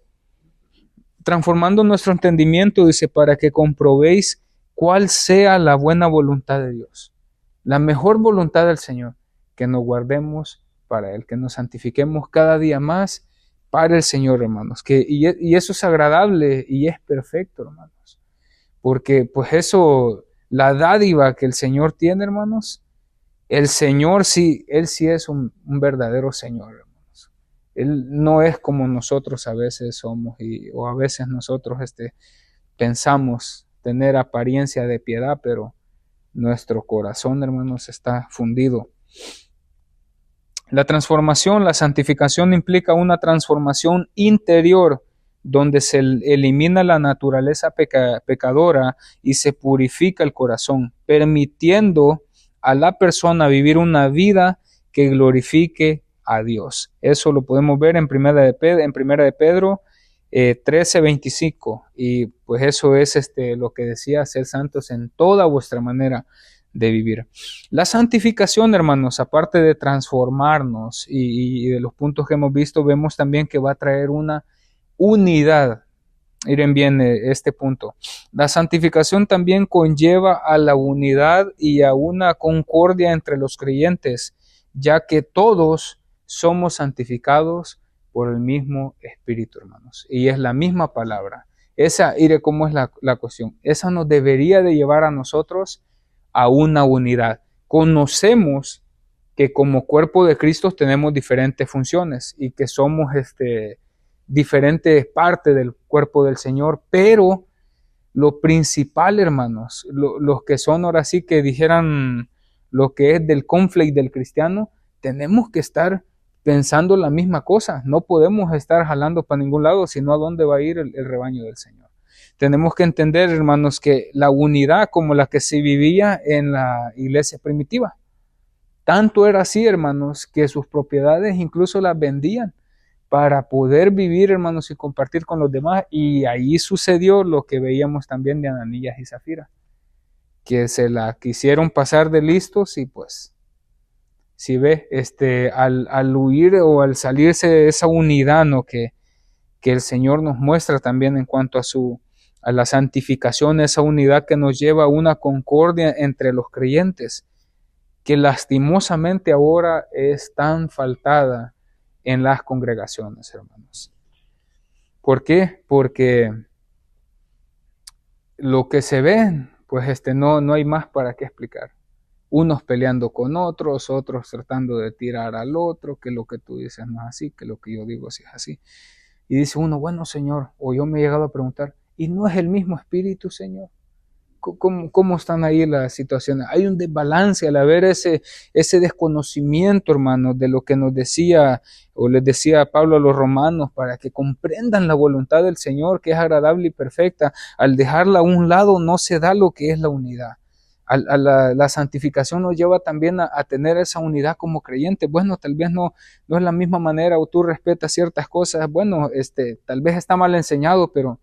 Transformando nuestro entendimiento, dice, para que comprobéis cuál sea la buena voluntad de Dios. La mejor voluntad del Señor, que nos guardemos para Él, que nos santifiquemos cada día más para el Señor, hermanos. Y eso es agradable y es perfecto, hermanos. Porque pues eso, la dádiva que el Señor tiene, hermanos, el Señor sí, Él sí es un verdadero Señor, hermanos. Él no es como nosotros a veces somos o a veces nosotros pensamos tener apariencia de piedad, pero nuestro corazón, hermanos, está fundido. La transformación, la santificación implica una transformación interior donde se elimina la naturaleza pecadora y se purifica el corazón, permitiendo a la persona vivir una vida que glorifique a Dios. Eso lo podemos ver en Primera de Pedro 13:25, y pues eso es lo que decía, ser santos en toda vuestra manera de vivir. La santificación, hermanos, aparte de transformarnos y de los puntos que hemos visto, vemos también que va a traer una unidad. Miren bien este punto. La santificación también conlleva a la unidad y a una concordia entre los creyentes, ya que todos somos santificados por el mismo Espíritu, hermanos. Y es la misma palabra. Mire cómo es la cuestión. Esa nos debería de llevar a nosotros a una unidad. Conocemos que como cuerpo de Cristo tenemos diferentes funciones y que somos diferentes partes del cuerpo del Señor, pero lo principal, hermanos, los que son ahora sí que dijeran lo que es del conflicto del cristiano, tenemos que estar pensando la misma cosa. No podemos estar jalando para ningún lado, sino a dónde va a ir el rebaño del Señor. Tenemos que entender, hermanos, que la unidad como la que se vivía en la iglesia primitiva, tanto era así, hermanos, que sus propiedades incluso las vendían para poder vivir, hermanos, y compartir con los demás. Y ahí sucedió lo que veíamos también de Ananías y Zafira, que se la quisieron pasar de listos y pues, si ve, al huir o al salirse de esa unidad, ¿no? que el Señor nos muestra también en cuanto a la santificación, esa unidad que nos lleva a una concordia entre los creyentes, que lastimosamente ahora es tan faltada en las congregaciones, hermanos. ¿Por qué? Porque lo que se ve, pues no hay más para qué explicar. Unos peleando con otros, otros tratando de tirar al otro, que lo que tú dices no es así, que lo que yo digo sí es así. Y dice uno, bueno, Señor, o yo me he llegado a preguntar, ¿y no es el mismo Espíritu, Señor? ¿Cómo están ahí las situaciones? Hay un desbalance al haber ese desconocimiento, hermano, de lo que nos decía o les decía Pablo a los romanos, para que comprendan la voluntad del Señor, que es agradable y perfecta. Al dejarla a un lado no se da lo que es la unidad. La santificación nos lleva también a tener esa unidad como creyentes. Bueno, tal vez no es la misma manera, o tú respetas ciertas cosas. Bueno, tal vez está mal enseñado, pero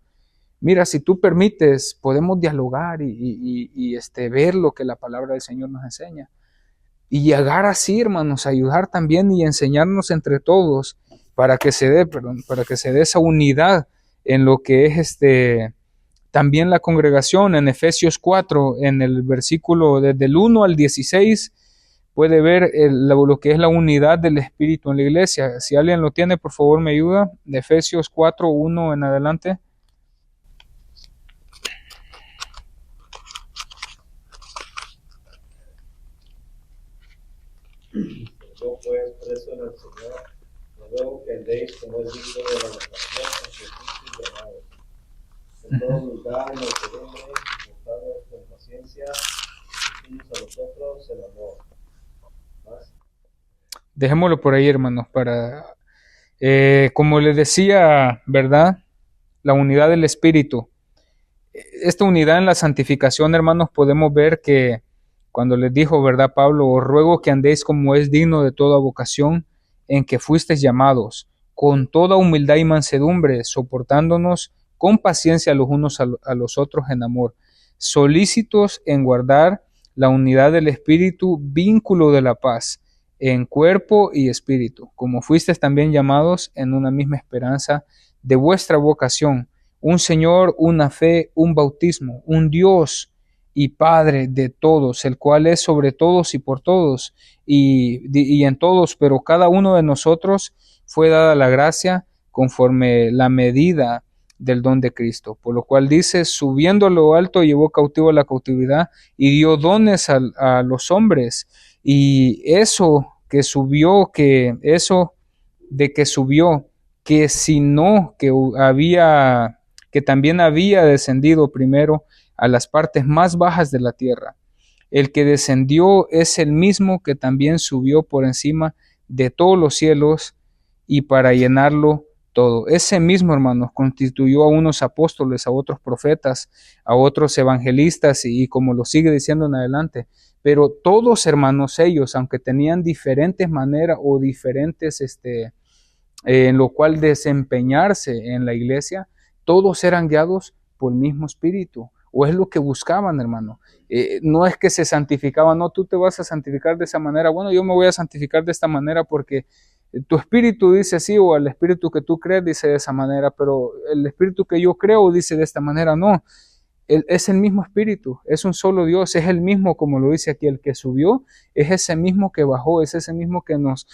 mira, si tú permites, podemos dialogar y ver lo que la palabra del Señor nos enseña. Y llegar así, hermanos, a ayudar también y enseñarnos entre todos para que se dé, para que se dé esa unidad en lo que es también la congregación. En Efesios 4, en el versículo desde el 1 al 16, puede ver lo que es la unidad del Espíritu en la iglesia. Si alguien lo tiene, por favor me ayuda. De Efesios 4, 1 en adelante. Yo pues, preso en el Señor, os ruego que andéis como es digno de la vocación con que fuisteis llamados, en toda humildad y mansedumbre, soportados con paciencia, y unos a los otros en amor. ¿Más? Dejémoslo por ahí, hermanos, para, como les decía, ¿verdad? La unidad del Espíritu. Esta unidad en la santificación, hermanos, podemos ver que cuando les dijo, ¿verdad, Pablo? Os ruego que andéis como es digno de toda vocación en que fuisteis llamados, con toda humildad y mansedumbre, soportándonos con paciencia los unos a los otros en amor, solícitos en guardar la unidad del Espíritu, vínculo de la paz, en cuerpo y espíritu, como fuisteis también llamados en una misma esperanza de vuestra vocación, un Señor, una fe, un bautismo, un Dios y Padre de todos, el cual es sobre todos y por todos y en todos, pero cada uno de nosotros fue dada la gracia conforme la medida del don de Cristo, por lo cual dice, subiendo a lo alto llevó cautivo a la cautividad y dio dones a los hombres, y eso que subió, que eso de que subió, que si no, que también había descendido primero a las partes más bajas de la tierra. El que descendió es el mismo que también subió por encima de todos los cielos y para llenarlo todo. Ese mismo, hermanos, constituyó a unos apóstoles, a otros profetas, a otros evangelistas y como lo sigue diciendo en adelante. Pero todos, hermanos, ellos, aunque tenían diferentes maneras o diferentes, en lo cual desempeñarse en la iglesia, todos eran guiados por el mismo espíritu, o es lo que buscaban, hermano. No es que se santificaban, no, tú te vas a santificar de esa manera, bueno, yo me voy a santificar de esta manera porque tu espíritu dice así, o el espíritu que tú crees dice de esa manera, pero el espíritu que yo creo dice de esta manera, no. Es el mismo espíritu, es un solo Dios, es el mismo, como lo dice aquí, el que subió, es ese mismo que bajó, es ese mismo que nos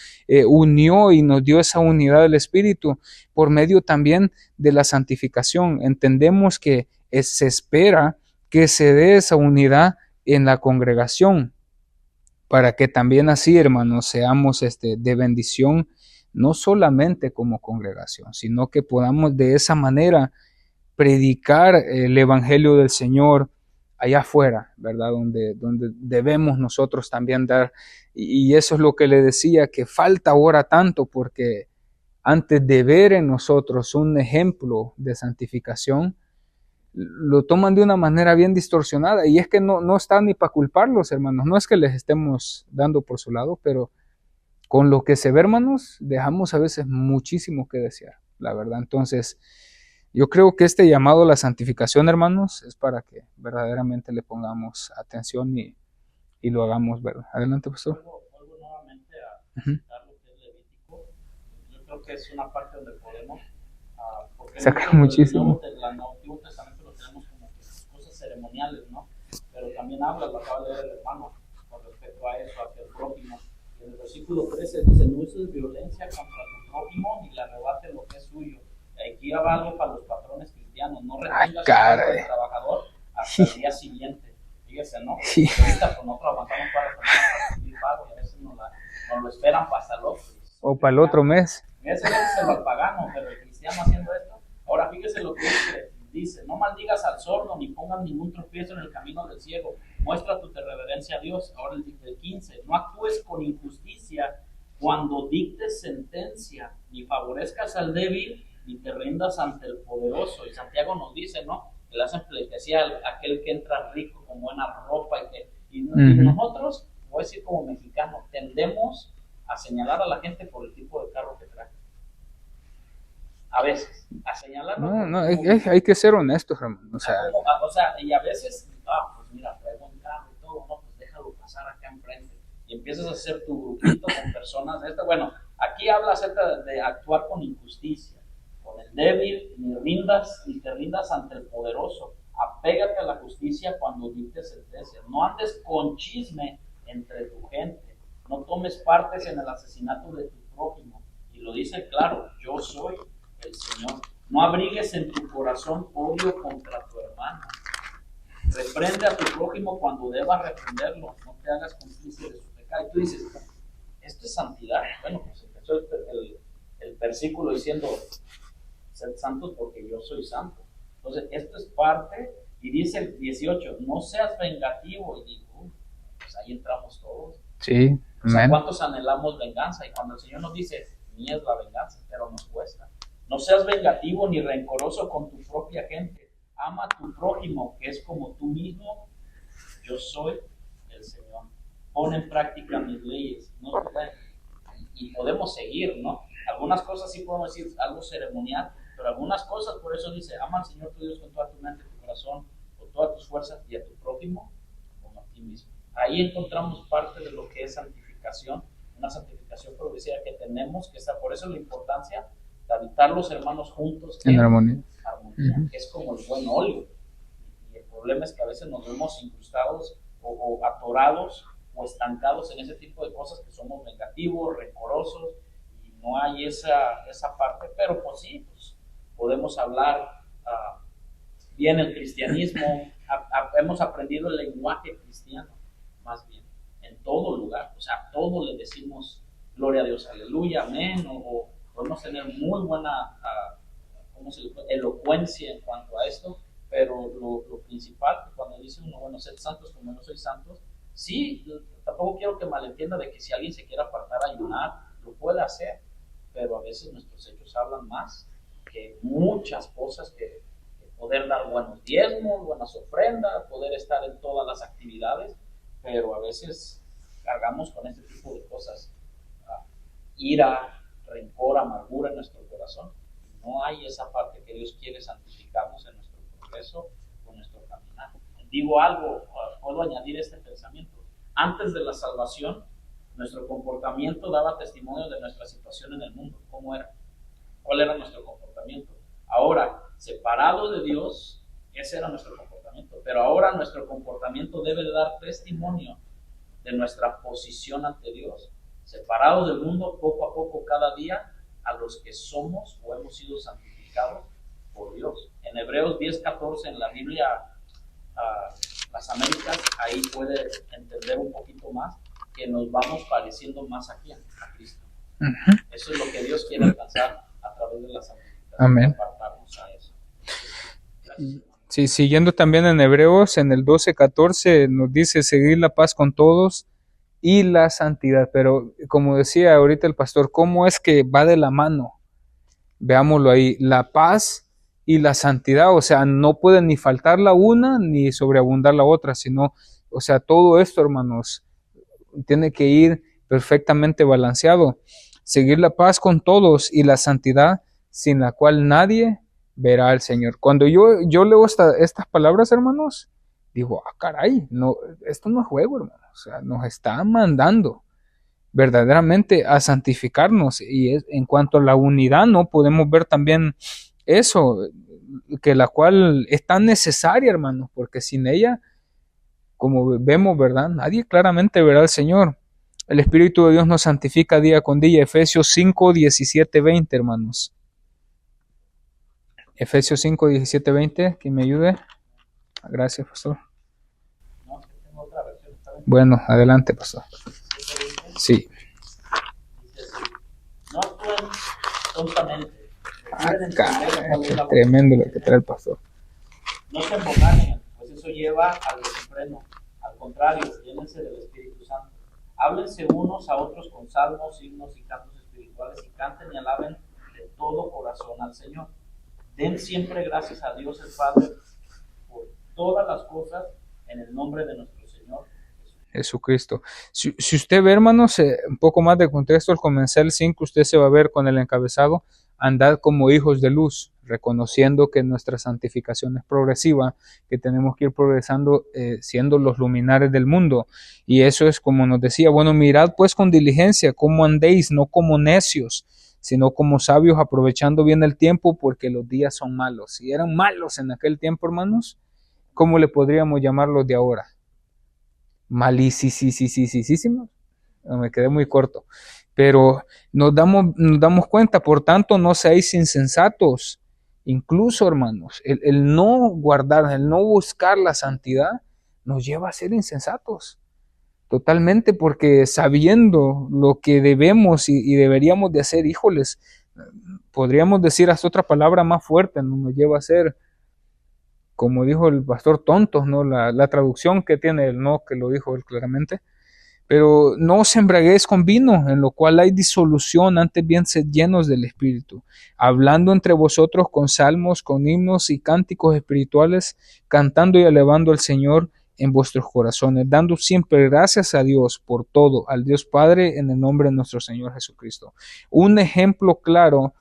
unió y nos dio esa unidad del espíritu por medio también de la santificación. Entendemos que se espera que se dé esa unidad en la congregación para que también así, hermanos, seamos de bendición, no solamente como congregación, sino que podamos de esa manera predicar el evangelio del Señor allá afuera, ¿verdad? Donde debemos nosotros también dar. Y eso es lo que le decía, que falta ahora tanto, porque antes de ver en nosotros un ejemplo de santificación, lo toman de una manera bien distorsionada. Y es que no está ni para culparlos, hermanos. No es que les estemos dando por su lado, pero con lo que se ve, hermanos, dejamos a veces muchísimo que desear, la verdad. Entonces, yo creo que este llamado a la santificación, hermanos, es para que verdaderamente le pongamos atención y lo hagamos, ¿verdad? Adelante, pastor. Vuelvo nuevamente a citar lo que es Levítico. Yo creo que es una parte donde podemos porque sacar muchísimo. El Antiguo Testamento lo tenemos como que cosas ceremoniales, ¿no? Pero también habla, lo acaba de leer el hermano, con respecto a eso, hacia el prójimo. En el versículo 13 dice, no uses violencia contra tu prójimo ni le arrebate lo que es suyo. Aquí va algo para los patrones cristianos, no retengas al trabajador hasta el día siguiente. Fíjese, ¿no? Ahorita con otro avanzamos para recibir pago y a veces nos lo esperan para hasta el otro. O para el otro mes. Ese es el pagano, pero el cristiano haciendo esto. Ahora fíjese lo que dice, no maldigas al sordo ni pongas ningún tropiezo en el camino del ciego. Muestra tu reverencia a Dios. Ahora el 15, no actúes con injusticia cuando dictes sentencia, ni favorezcas al débil, ni te rindas ante el poderoso. Y Santiago nos dice, ¿no? Que le hacen pleitesía a aquel que entra rico con buena ropa y nosotros, voy a decir como mexicanos, tendemos a señalar a la gente por el tipo de carro que trae. a veces, a señalarlo. No, hay que ser honestos, hermano. O sea, y a veces, pues mira, traigo un carro y todo, no, pues déjalo pasar acá enfrente. Y empiezas a hacer tu grupito con personas de esta. Bueno, aquí habla acerca de actuar con injusticia, con el débil, ni te rindas ante el poderoso. Apégate a la justicia cuando dictes sentencia. No andes con chisme entre tu gente. No tomes partes en el asesinato de tu prójimo. Y lo dice claro, yo soy el Señor. No abrigues en tu corazón odio contra tu hermano. Reprende a tu prójimo cuando debas reprenderlo. No te hagas cómplice de su pecado. Y tú dices, ¿esto es santidad? Bueno, pues empezó el versículo diciendo, sed santos porque yo soy santo. Entonces, esto es parte, y dice el 18, no seas vengativo. Y digo, pues ahí entramos todos. Sí, o sea, ¿cuántos anhelamos venganza? Y cuando el Señor nos dice, mía es la venganza, pero nos cuesta. No seas vengativo ni rencoroso con tu propia gente. Ama a tu prójimo, que es como tú mismo. Yo soy el Señor. Pon en práctica mis leyes. ¿No? Y podemos seguir, ¿no? Algunas cosas sí podemos decir algo ceremonial, pero algunas cosas, por eso dice, ama al Señor tu Dios con toda tu mente, tu corazón, con todas tus fuerzas, y a tu prójimo como a ti mismo. Ahí encontramos parte de lo que es santificación, una santificación progresiva que tenemos que estar. Por eso la importancia de habitar los hermanos juntos en armonía. Que es como el buen óleo. Y el problema es que a veces nos vemos incrustados o atorados o estancados en ese tipo de cosas, que somos negativos, rencorosos, y no hay esa parte. Pero pues sí, pues podemos hablar bien el cristianismo, hemos aprendido el lenguaje cristiano, más bien, en todo lugar. O sea, a todo le decimos gloria a Dios, aleluya, amén, o podemos tener muy buena elocuencia en cuanto a esto, pero lo principal, cuando dice uno, bueno, sed santos como yo soy santos, sí, tampoco quiero que malentienda de que si alguien se quiere apartar a ayunar, lo puede hacer, pero a veces nuestros hechos hablan más que muchas cosas, que poder dar buenos diezmos, buenas ofrendas, poder estar en todas las actividades, pero a veces cargamos con este tipo de cosas, ira, rencor, amargura en nuestro corazón. No hay esa parte que Dios quiere santificarnos en nuestro progreso o nuestro caminar. Digo algo, puedo añadir este pensamiento. Antes de la salvación, nuestro comportamiento daba testimonio de nuestra situación en el mundo. ¿Cómo era? ¿Cuál era nuestro comportamiento? Ahora, separado de Dios, ese era nuestro comportamiento. Pero ahora nuestro comportamiento debe de dar testimonio de nuestra posición ante Dios. Separados del mundo, poco a poco, cada día, a los que somos o hemos sido santificados por Dios. En Hebreos 10:14, en la Biblia, las Américas, ahí puede entender un poquito más que nos vamos pareciendo más aquí a Cristo. Uh-huh. Eso es lo que Dios quiere alcanzar a través de la santificación. Amén. Apartarnos a eso. Sí, siguiendo también en Hebreos, en el 12:14 nos dice seguir la paz con todos y la santidad. Pero como decía ahorita el pastor, ¿cómo es que va de la mano? Veámoslo ahí, la paz y la santidad, o sea, no puede ni faltar la una ni sobreabundar la otra, sino, o sea, todo esto, hermanos, tiene que ir perfectamente balanceado. Seguir la paz con todos y la santidad, sin la cual nadie verá al Señor. Cuando yo leo estas palabras, hermanos, digo, caray, no, esto no es juego, hermanos, o sea, nos está mandando verdaderamente a santificarnos. Y en cuanto a la unidad, no podemos ver también eso, que la cual es tan necesaria, hermanos, porque sin ella, como vemos, ¿verdad? Nadie claramente verá al Señor. El Espíritu de Dios nos santifica día con día. Efesios 5, 17, 20, hermanos. Efesios 5, 17, 20, ¿quién me ayude? Gracias, pastor. No, tengo otra versión, ¿está bien? Bueno, adelante, pastor. Sí. No actúen tontamente. Tremendo lo que trae el pastor. No se emborrachen, pues eso lleva al desenfreno. Al contrario, llénense del Espíritu Santo. Háblense unos a otros con salmos, himnos y cantos espirituales, y canten y alaben de todo corazón al Señor. Den siempre gracias a Dios el Padre por todas las cosas en el nombre de nuestro Señor Jesucristo. Si usted ve, hermanos, un poco más de contexto, al comenzar el 5, usted se va a ver con el encabezado, andad como hijos de luz, reconociendo que nuestra santificación es progresiva, que tenemos que ir progresando siendo los luminares del mundo. Y eso es como nos decía, bueno, mirad pues con diligencia cómo andéis, no como necios, sino como sabios, aprovechando bien el tiempo, porque los días son malos. Si eran malos en aquel tiempo, hermanos, ¿cómo le podríamos llamar los de ahora? Malísimos. Me quedé muy corto. Pero nos damos cuenta, por tanto, no seáis insensatos. Incluso, hermanos, el no guardar, el no buscar la santidad, nos lleva a ser insensatos. Totalmente, porque sabiendo lo que debemos y deberíamos de hacer, híjoles, podríamos decir hasta otra palabra más fuerte, ¿no? Nos lleva a ser, como dijo el pastor, tontos, ¿no? La traducción que tiene el no, que lo dijo él claramente. Pero no os embriaguéis con vino, en lo cual hay disolución, antes bien sed llenos del Espíritu, hablando entre vosotros con salmos, con himnos y cánticos espirituales, cantando y alabando al Señor en vuestros corazones, dando siempre gracias a Dios por todo, al Dios Padre, en el nombre de nuestro Señor Jesucristo. Un ejemplo claro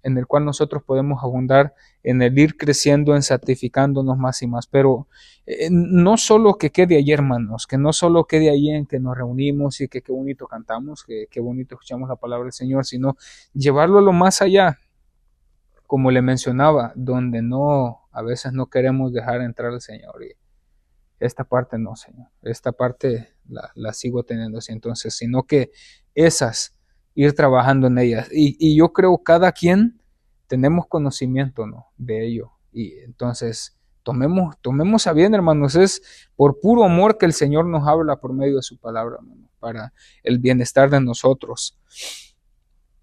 en el cual nosotros podemos abundar en el ir creciendo, en santificándonos más y más, pero no solo que quede allí, hermanos, que no solo quede allí en que nos reunimos y que qué bonito cantamos, que qué bonito escuchamos la palabra del Señor, sino llevarlo a lo más allá, como le mencionaba, donde no, a veces no queremos dejar entrar al Señor. Y esta parte no, Señor, esta parte la sigo teniendo así, entonces, sino que esas, ir trabajando en ellas. Y yo creo cada quien tenemos conocimiento, ¿no?, de ello. Y entonces, tomemos a bien, hermanos, es por puro amor que el Señor nos habla por medio de su palabra, hermano, para el bienestar de nosotros.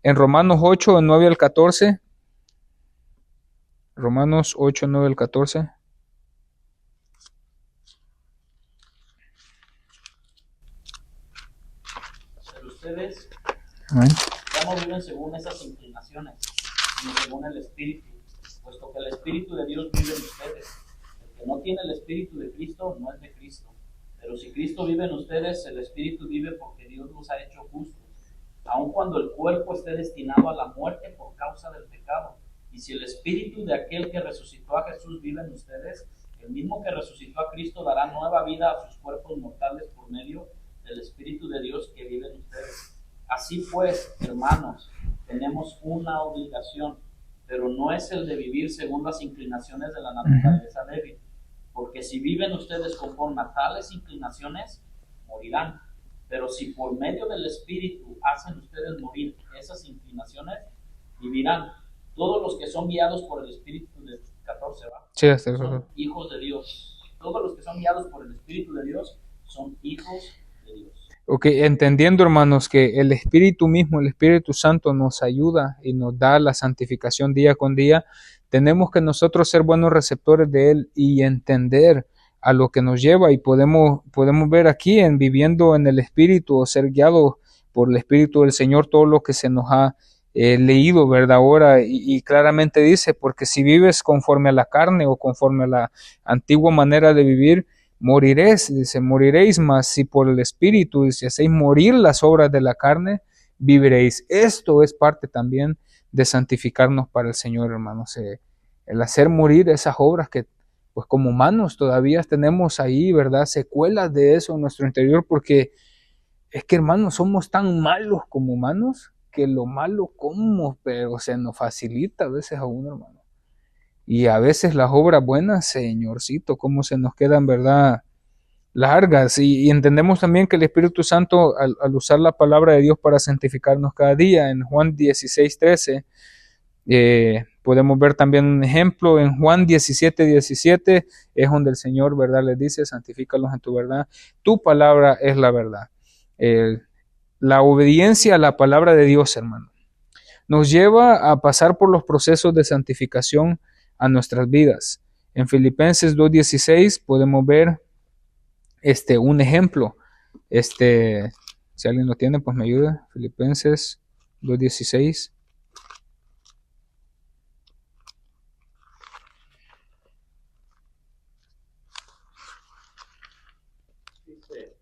En Romanos 8, 9 al 14, Romanos 8, 9 al 14. Pero ustedes Amén. ya no viven según esas inclinaciones, sino según el Espíritu, puesto que el Espíritu de Dios vive en ustedes. El que no tiene el Espíritu de Cristo no es de Cristo. Pero si Cristo vive en ustedes, el Espíritu vive porque Dios los ha hecho justos, aun cuando el cuerpo esté destinado a la muerte por causa del pecado. Y si el Espíritu de aquel que resucitó a Jesús vive en ustedes, el mismo que resucitó a Cristo dará nueva vida a sus cuerpos mortales por medio del Espíritu de Dios que vive en ustedes. Así pues, hermanos, tenemos una obligación, pero no es el de vivir según las inclinaciones de la naturaleza débil, porque si viven ustedes conforme a tales inclinaciones, morirán. Pero si por medio del Espíritu hacen ustedes morir esas inclinaciones, vivirán. Todos los que son guiados por el Espíritu de 14, ¿va? Sí, hasta Son hijos de Dios. Todos los que son guiados por el Espíritu de Dios son hijos de Dios. Ok, entendiendo, hermanos, que el Espíritu mismo, el Espíritu Santo nos ayuda y nos da la santificación día con día, tenemos que nosotros ser buenos receptores de Él y entender a lo que nos lleva, y podemos ver aquí en viviendo en el Espíritu o ser guiados por el Espíritu del Señor todo lo que se nos ha leído, ¿verdad? Ahora, y claramente dice, porque si vives conforme a la carne o conforme a la antigua manera de vivir, moriréis, dice, moriréis, mas si por el Espíritu, si hacéis morir las obras de la carne, viviréis. Esto es parte también de santificarnos para el Señor, hermanos. El hacer morir esas obras que, pues como humanos, todavía tenemos ahí, ¿verdad? Secuelas de eso en nuestro interior, porque es que, hermanos, somos tan malos como humanos, que lo malo como, pero se nos facilita a veces a uno, hermano. Y a veces las obras buenas, Señorcito, cómo se nos quedan, ¿verdad?, largas. Y entendemos también que el Espíritu Santo, al usar la palabra de Dios para santificarnos cada día, en Juan 16:13, podemos ver también un ejemplo en Juan 17:17, es donde el Señor, ¿verdad?, les dice, santifícalos en tu verdad, tu palabra es la verdad. La obediencia a la palabra de Dios, hermano, nos lleva a pasar por los procesos de santificación a nuestras vidas. En Filipenses 2:16 podemos ver un ejemplo. Si alguien lo tiene, pues me ayuda. Filipenses 2:16. Dice,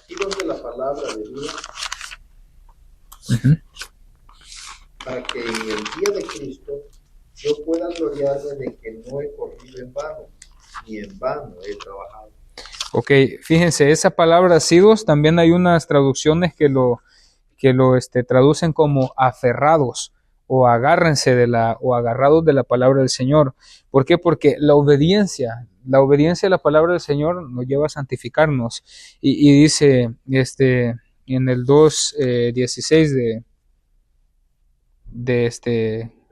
aquí donde la palabra de Dios para que en el día de Cristo yo pueda gloriarme de que no he corrido en vano, ni en vano he trabajado. Ok, fíjense, esa palabra asidos, también hay unas traducciones que lo traducen como aferrados o agárrense o agarrados de la palabra del Señor. ¿Por qué? Porque la obediencia a la palabra del Señor nos lleva a santificarnos. Y dice en el 2:16 de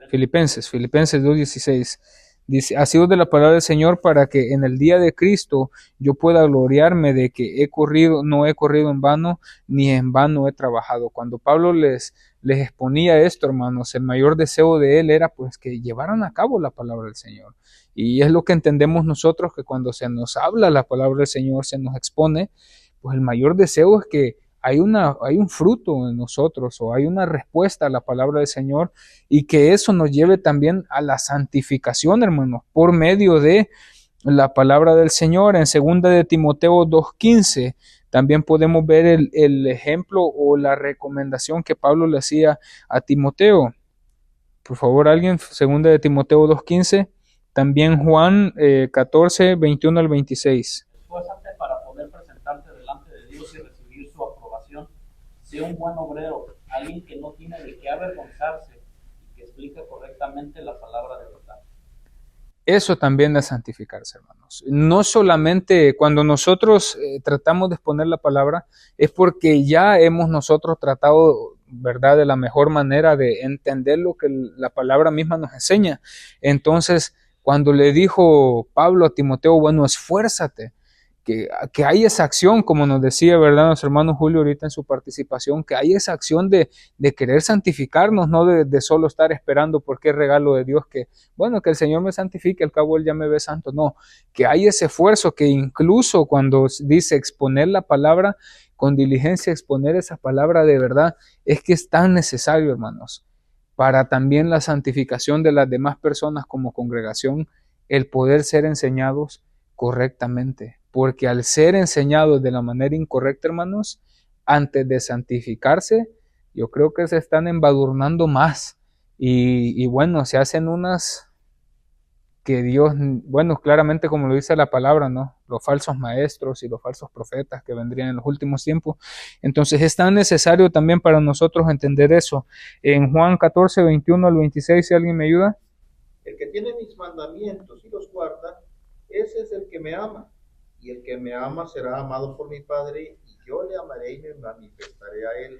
Filipenses 2:16. Dice, asidos de la palabra del Señor para que en el día de Cristo yo pueda gloriarme de que no he corrido en vano, ni en vano he trabajado. Cuando Pablo les exponía esto, hermanos, el mayor deseo de él era pues que llevaran a cabo la palabra del Señor. Y es lo que entendemos nosotros, que cuando se nos habla la palabra del Señor, se nos expone, pues el mayor deseo es que hay un fruto en nosotros, o hay una respuesta a la palabra del Señor, y que eso nos lleve también a la santificación, hermanos, por medio de la palabra del Señor. En 2 de Timoteo 2:15 también podemos ver el ejemplo o la recomendación que Pablo le hacía a Timoteo. Por favor, alguien, 2 de Timoteo 2:15, también Juan 14:21 al 26. Esfuérzate para poder presentarte delante de Dios y recibir su aprobación. Sé un buen obrero, alguien que no tiene de qué avergonzarse y que explica correctamente la palabra de verdad. Eso también es santificarse, hermanos. No solamente cuando nosotros tratamos de exponer la palabra, es porque ya hemos nosotros tratado, ¿verdad?, de la mejor manera de entender lo que la palabra misma nos enseña. Entonces, cuando le dijo Pablo a Timoteo, bueno, esfuérzate, que hay esa acción, como nos decía, ¿verdad?, nuestro hermano Julio ahorita en su participación, que hay esa acción de querer santificarnos, no de solo estar esperando porque es regalo de Dios, que bueno, que el Señor me santifique, al cabo Él ya me ve santo. No, que hay ese esfuerzo, que incluso cuando dice exponer la palabra con diligencia, exponer esa palabra de verdad, es que es tan necesario, hermanos, para también la santificación de las demás personas como congregación, el poder ser enseñados correctamente. Porque al ser enseñados de la manera incorrecta, hermanos, antes de santificarse, yo creo que se están embadurnando más. Y bueno, se hacen unas que Dios, bueno, claramente como lo dice la palabra, ¿no? Los falsos maestros y los falsos profetas que vendrían en los últimos tiempos. Entonces es tan necesario también para nosotros entender eso. En Juan 14:21 al 26, si alguien me ayuda. El que tiene mis mandamientos y los guarda, ese es el que me ama. Y el que me ama será amado por mi Padre, y yo le amaré y me manifestaré a él.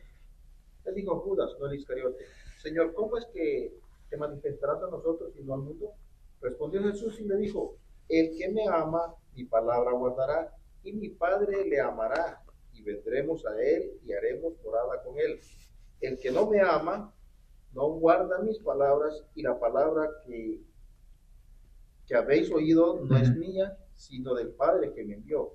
Le dijo Judas, no el Iscariote: Señor, ¿cómo es que te manifestarás a nosotros y no al mundo? Respondió Jesús y le dijo: el que me ama, mi palabra guardará, y mi Padre le amará, y vendremos a él y haremos morada con él. El que no me ama, no guarda mis palabras, y la palabra que habéis oído no es mía, sino del Padre que me envió.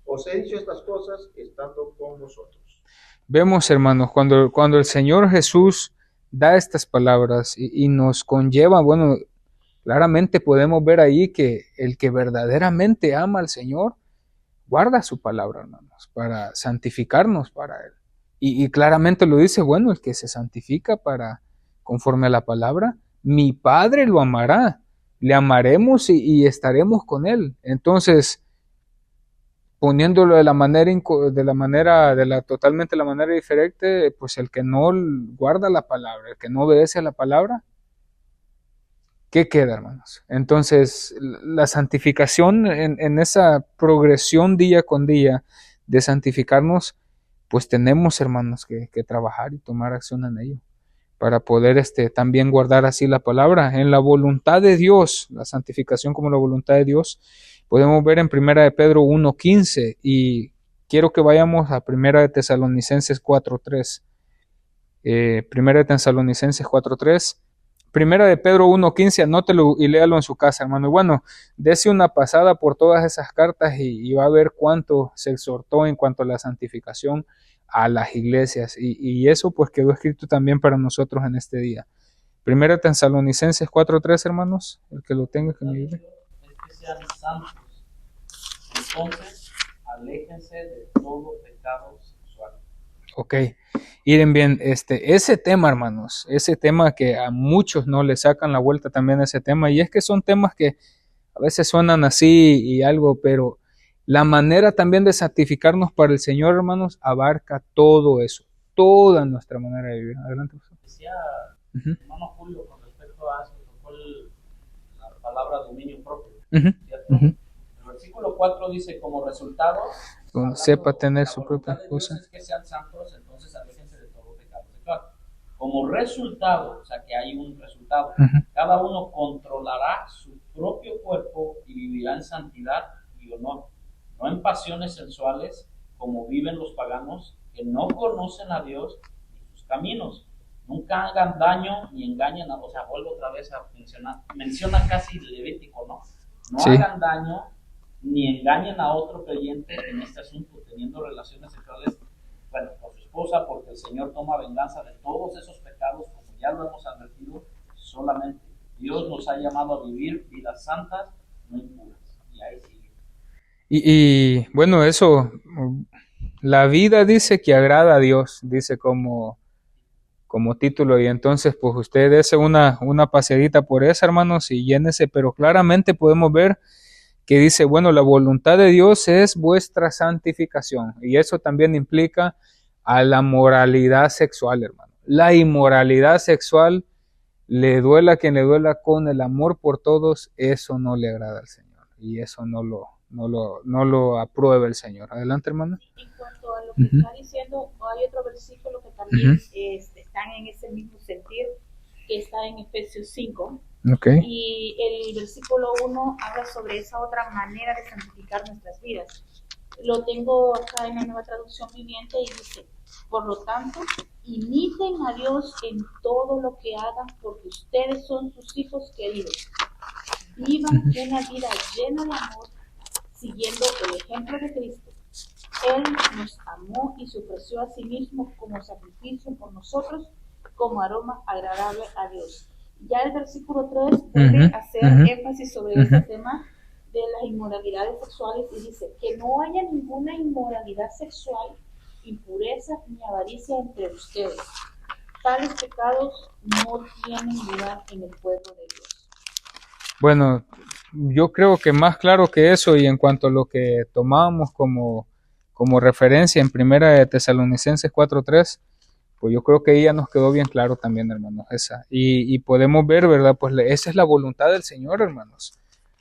Os he dicho estas cosas estando con vosotros. Vemos, hermanos, cuando el Señor Jesús da estas palabras y nos conlleva, bueno, claramente podemos ver ahí que el que verdaderamente ama al Señor guarda su palabra, hermanos, para santificarnos para Él. Y claramente lo dice, bueno, el que se santifica conforme a la palabra, mi Padre lo amará, le amaremos y estaremos con Él. Entonces, poniéndolo totalmente la manera diferente, pues el que no guarda la palabra, el que no obedece a la palabra, ¿qué queda, hermanos? Entonces, la santificación en esa progresión día con día de santificarnos, pues tenemos, hermanos, que trabajar y tomar acción en ello, para poder también guardar así la palabra. En la voluntad de Dios, la santificación como la voluntad de Dios, podemos ver en 1 de Pedro 1:15, y quiero que vayamos a 1 de Tesalonicenses 4:3. 1 de Tesalonicenses 4:3. 1 de Pedro 1:15, anótelo y léalo en su casa, hermano. Y bueno, dése una pasada por todas esas cartas y va a ver cuánto se exhortó en cuanto a la santificación a las iglesias. Y eso pues quedó escrito también para nosotros en este día. 1 de Tesalonicenses 4:3, hermanos. El que lo tenga, que me ayude. Es que sean santos. Entonces, aléjense de todo pecado sexual. Ok. Miren bien, ese tema, hermanos, ese tema que a muchos no le sacan la vuelta también a ese tema, y es que son temas que a veces suenan así y algo, pero la manera también de santificarnos para el Señor, hermanos, abarca todo eso, toda nuestra manera de vivir. Adelante, por favor. Decía Ujú, hermano Julio con respecto a eso, tocó la palabra dominio propio, ujú, ¿cierto? ujú. El versículo 4 dice, como resultado, Cuando hablando, sepa tener la su voluntad propia de Dios cosa. es que sean santos, entonces aléjense de todo pecado sexual. Como resultado, o sea que hay un resultado, Ujú. cada uno controlará su propio cuerpo y vivirá en santidad y honor, no en pasiones sensuales, como viven los paganos que no conocen a Dios ni sus caminos. Nunca hagan daño ni engañen a, o sea, vuelvo otra vez a mencionar, menciona casi Levítico, ¿no? No Sí. hagan daño ni engañen a otro creyente en este asunto, teniendo relaciones sexuales, bueno, con su esposa, porque el Señor toma venganza de todos esos pecados, como ya lo hemos advertido, solamente. Dios nos ha llamado a vivir vidas santas, no impuras. Y ahí sigue. Y bueno, eso, la vida dice que agrada a Dios, dice como título, y entonces pues usted dése una paseadita por esa, hermanos, y llénese, pero claramente podemos ver que dice, bueno, la voluntad de Dios es vuestra santificación, y eso también implica a la moralidad sexual, hermano. La inmoralidad sexual, le duela a quien le duela, con el amor por todos, eso no le agrada al Señor, y eso no lo aprueba el Señor. Adelante, hermano. En cuanto a lo que está diciendo, hay otro versículo que también están en ese mismo sentir, que está en Efesios 5, Okay. y el versículo 1 habla sobre esa otra manera de santificar nuestras vidas. Lo tengo acá en la Nueva Traducción Viviente y dice, por lo tanto, imiten a Dios en todo lo que hagan, porque ustedes son sus hijos queridos. Vivan una vida llena de amor, siguiendo el ejemplo de Cristo. Él nos amó y se ofreció a sí mismo como sacrificio por nosotros, como aroma agradable a Dios. Ya el versículo 3 vuelve a hacer énfasis sobre este tema de las inmoralidades sexuales y dice que no haya ninguna inmoralidad sexual, impureza ni avaricia entre ustedes. Tales pecados no tienen lugar en el pueblo de Dios. Bueno, yo creo que más claro que eso, y en cuanto a lo que tomamos como referencia en Primera de Tesalonicenses 4:3, pues yo creo que ahí ya nos quedó bien claro también, hermanos, esa. Y podemos ver, ¿verdad? Pues esa es la voluntad del Señor, hermanos.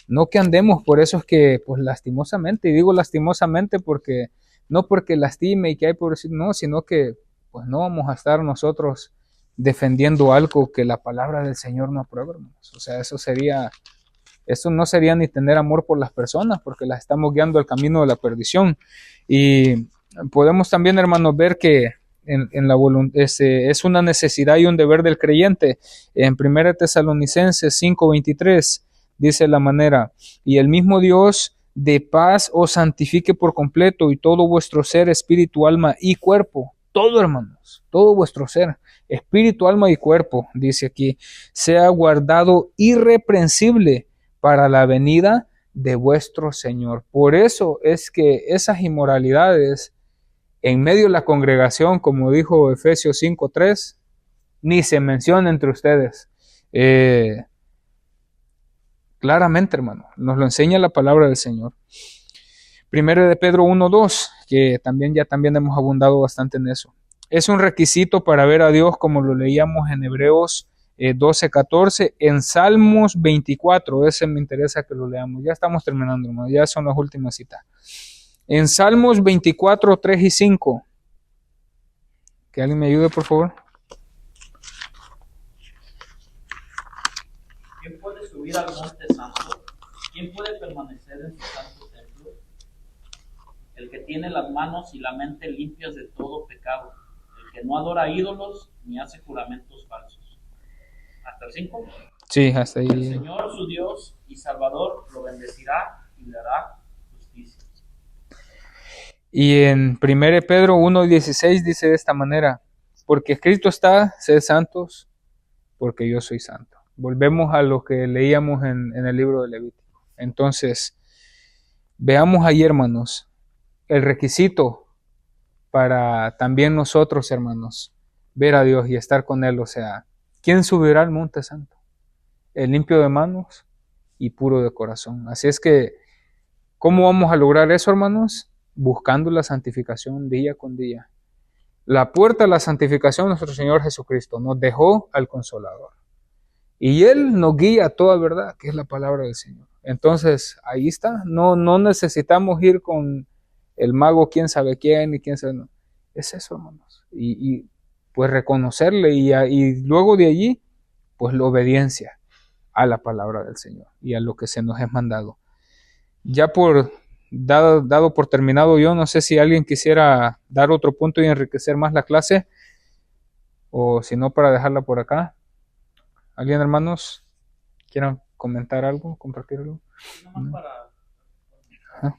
No que andemos, por eso es que, pues lastimosamente, y digo lastimosamente porque, no porque lastime y que hay por decir, no, sino que, pues no vamos a estar nosotros defendiendo algo que la palabra del Señor no aprueba, hermanos. O sea, eso no sería ni tener amor por las personas, porque las estamos guiando al camino de la perdición. Y podemos también, hermanos, ver que en la es una necesidad y un deber del creyente. En 1 Tesalonicenses 5:23 dice la manera, y el mismo Dios de paz os santifique por completo, y todo vuestro ser, espíritu, alma y cuerpo, todo, hermanos, todo vuestro ser, espíritu, alma y cuerpo, dice aquí, sea guardado irreprensible para la venida de vuestro Señor. Por eso es que esas inmoralidades en medio de la congregación, como dijo Efesios 5:3, ni se menciona entre ustedes. Claramente, hermano, nos lo enseña la palabra del Señor. Primero de Pedro 1:2, que también hemos abundado bastante en eso. Es un requisito para ver a Dios, como lo leíamos en Hebreos 12:14, en Salmos 24, ese me interesa que lo leamos. Ya estamos terminando, hermano, ya son las últimas citas. En Salmos 24, 3 y 5. Que alguien me ayude, por favor. ¿Quién puede subir al monte santo? ¿Quién puede permanecer en su santo templo? El que tiene las manos y la mente limpias de todo pecado, el que no adora ídolos ni hace juramentos falsos. ¿Hasta el 5? Sí, hasta ahí. El Señor, su Dios y Salvador, lo bendecirá y le hará justicia. Y en 1 Pedro 1:16 dice de esta manera, porque escrito está, sed santos, porque yo soy santo. Volvemos a lo que leíamos en el libro de Levítico. Entonces, veamos ahí, hermanos, el requisito para también nosotros, hermanos, ver a Dios y estar con Él. O sea, ¿quién subirá al monte santo? El limpio de manos y puro de corazón. Así es que, ¿cómo vamos a lograr eso, hermanos? Buscando la santificación día con día. La puerta a la santificación, nuestro Señor Jesucristo nos dejó al Consolador. Y Él nos guía a toda verdad, que es la palabra del Señor. Entonces, ahí está. No necesitamos ir con el mago quién sabe quién y quién sabe. No. Es eso, hermanos. Y pues reconocerle y luego de allí, pues la obediencia a la palabra del Señor y a lo que se nos es mandado. Ya por dado por terminado yo, no sé si alguien quisiera dar otro punto y enriquecer más la clase, o si no, para dejarla por acá. ¿Alguien, hermanos, quieran comentar algo, compartir algo? Nomás para Ajá.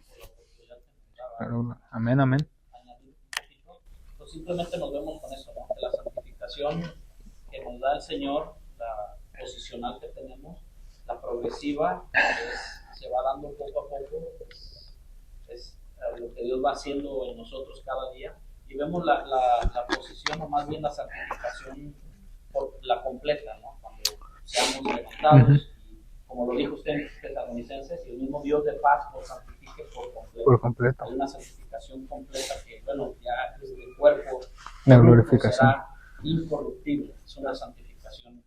Amén, amén. añadir un poquito, pues simplemente nos vemos con eso, ¿no? Que la santificación que nos da el Señor, la posicional que tenemos, la progresiva, se va dando poco a poco, es lo que Dios va haciendo en nosotros cada día, y vemos la posición, o más bien la santificación por la completa, ¿no? Cuando seamos levantados, y como lo dijo usted en Tesalonicenses, y el mismo Dios de paz nos santifique por completo. Por completo. Hay una santificación completa que, bueno, ya desde el cuerpo La glorificación. será incorruptible, es una santificación.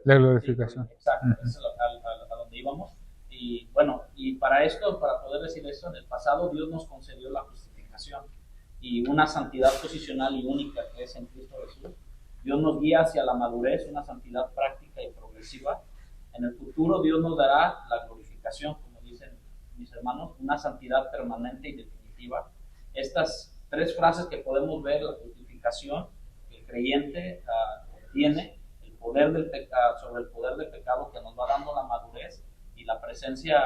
La glorificación. Sí, exacto, es a donde íbamos. Y bueno, y para esto, para poder decir esto, en el pasado Dios nos concedió la justificación y una santidad posicional y única que es en Cristo Jesús. Dios nos guía hacia la madurez, una santidad práctica y progresiva. En el futuro Dios nos dará la glorificación, como dicen mis hermanos, una santidad permanente y definitiva. Estas tres frases que podemos ver, la justificación, el creyente tiene el poder del sobre el poder del pecado que nos va dando la madurez y la presencia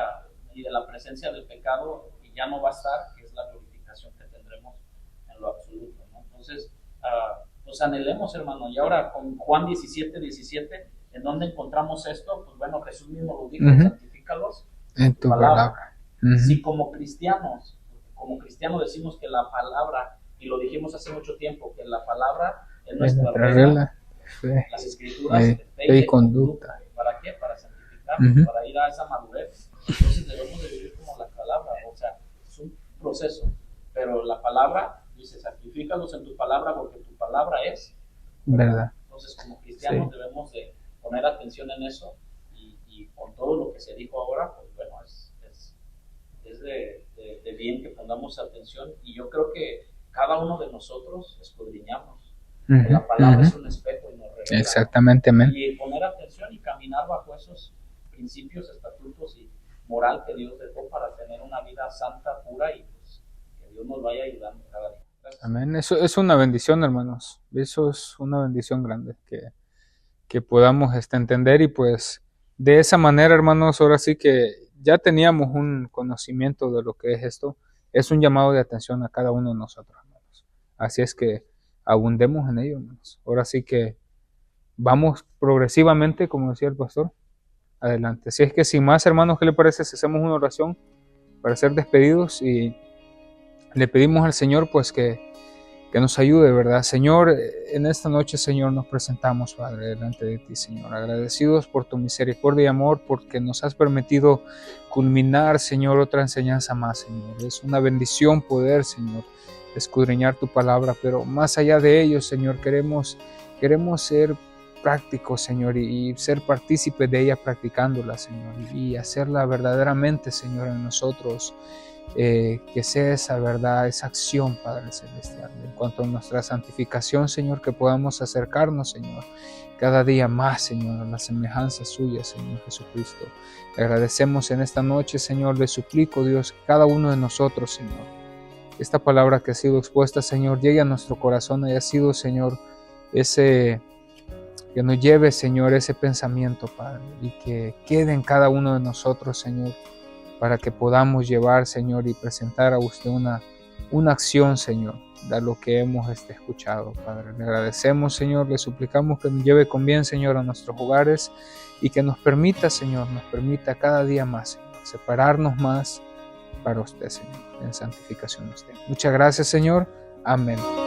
y de la presencia del pecado que ya no va a estar, que es la glorificación que tendremos en lo absoluto, ¿no? Entonces, pues anhelemos, hermano. Y ahora con Juan 17:17, ¿en dónde encontramos esto? Pues bueno, Jesús mismo lo dijo, santifícalos en tu palabra. Si como cristianos decimos que la palabra, y lo dijimos hace mucho tiempo, que la palabra es nuestra regla, las escrituras, fe y conducta. ¿Para qué? Para santificarnos, para ir a esa madurez. Entonces debemos de vivir como la palabra, o sea, es un proceso, pero la palabra dice, santifícalos en tu palabra porque tu palabra es verdad. Entonces, como cristianos debemos de poner atención en eso y con todo lo que se dijo ahora, pues bueno, es de bien que pongamos atención, y yo creo que cada uno de nosotros escudriñamos. La palabra es un espejo y nos revela. Exactamente, amén. Y poner atención y caminar bajo esos principios, estatutos y moral que Dios dejó para tener una vida santa, pura, y pues que Dios nos vaya ayudando cada día. Gracias. Amén. Eso es una bendición, hermanos. Eso es una bendición grande que podamos entender, y pues de esa manera, hermanos, ahora sí que ya teníamos un conocimiento de lo que es esto. Es un llamado de atención a cada uno de nosotros, hermanos. Así es que abundemos en ello, hermanos. Ahora sí que vamos progresivamente, como decía el pastor, adelante. Así es que sin más, hermanos, ¿qué le parece si hacemos una oración para ser despedidos? Y le pedimos al Señor pues que nos ayude, ¿verdad? Señor, en esta noche, Señor, nos presentamos, Padre, delante de ti, Señor, agradecidos por tu misericordia y amor, porque nos has permitido culminar, Señor, otra enseñanza más, Señor. Es una bendición poder, Señor, escudriñar tu palabra, pero más allá de ello, Señor, queremos ser prácticos, Señor, y ser partícipes de ella practicándola, Señor, y hacerla verdaderamente, Señor, en nosotros. Que sea esa verdad, esa acción, Padre Celestial. En cuanto a nuestra santificación, Señor, que podamos acercarnos, Señor, cada día más, Señor, a la semejanza suya, Señor Jesucristo. Le agradecemos en esta noche, Señor, le suplico, Dios, que cada uno de nosotros, Señor, esta palabra que ha sido expuesta, Señor, llegue a nuestro corazón, haya sido, Señor, que nos lleve, Señor, ese pensamiento, Padre, y que quede en cada uno de nosotros, Señor, para que podamos llevar, Señor, y presentar a usted una acción, Señor, de lo que hemos escuchado, Padre. Le agradecemos, Señor, le suplicamos que nos lleve con bien, Señor, a nuestros hogares, y que nos permita, Señor, cada día más, Señor, separarnos más para usted, Señor, en santificación de usted. Muchas gracias, Señor. Amén.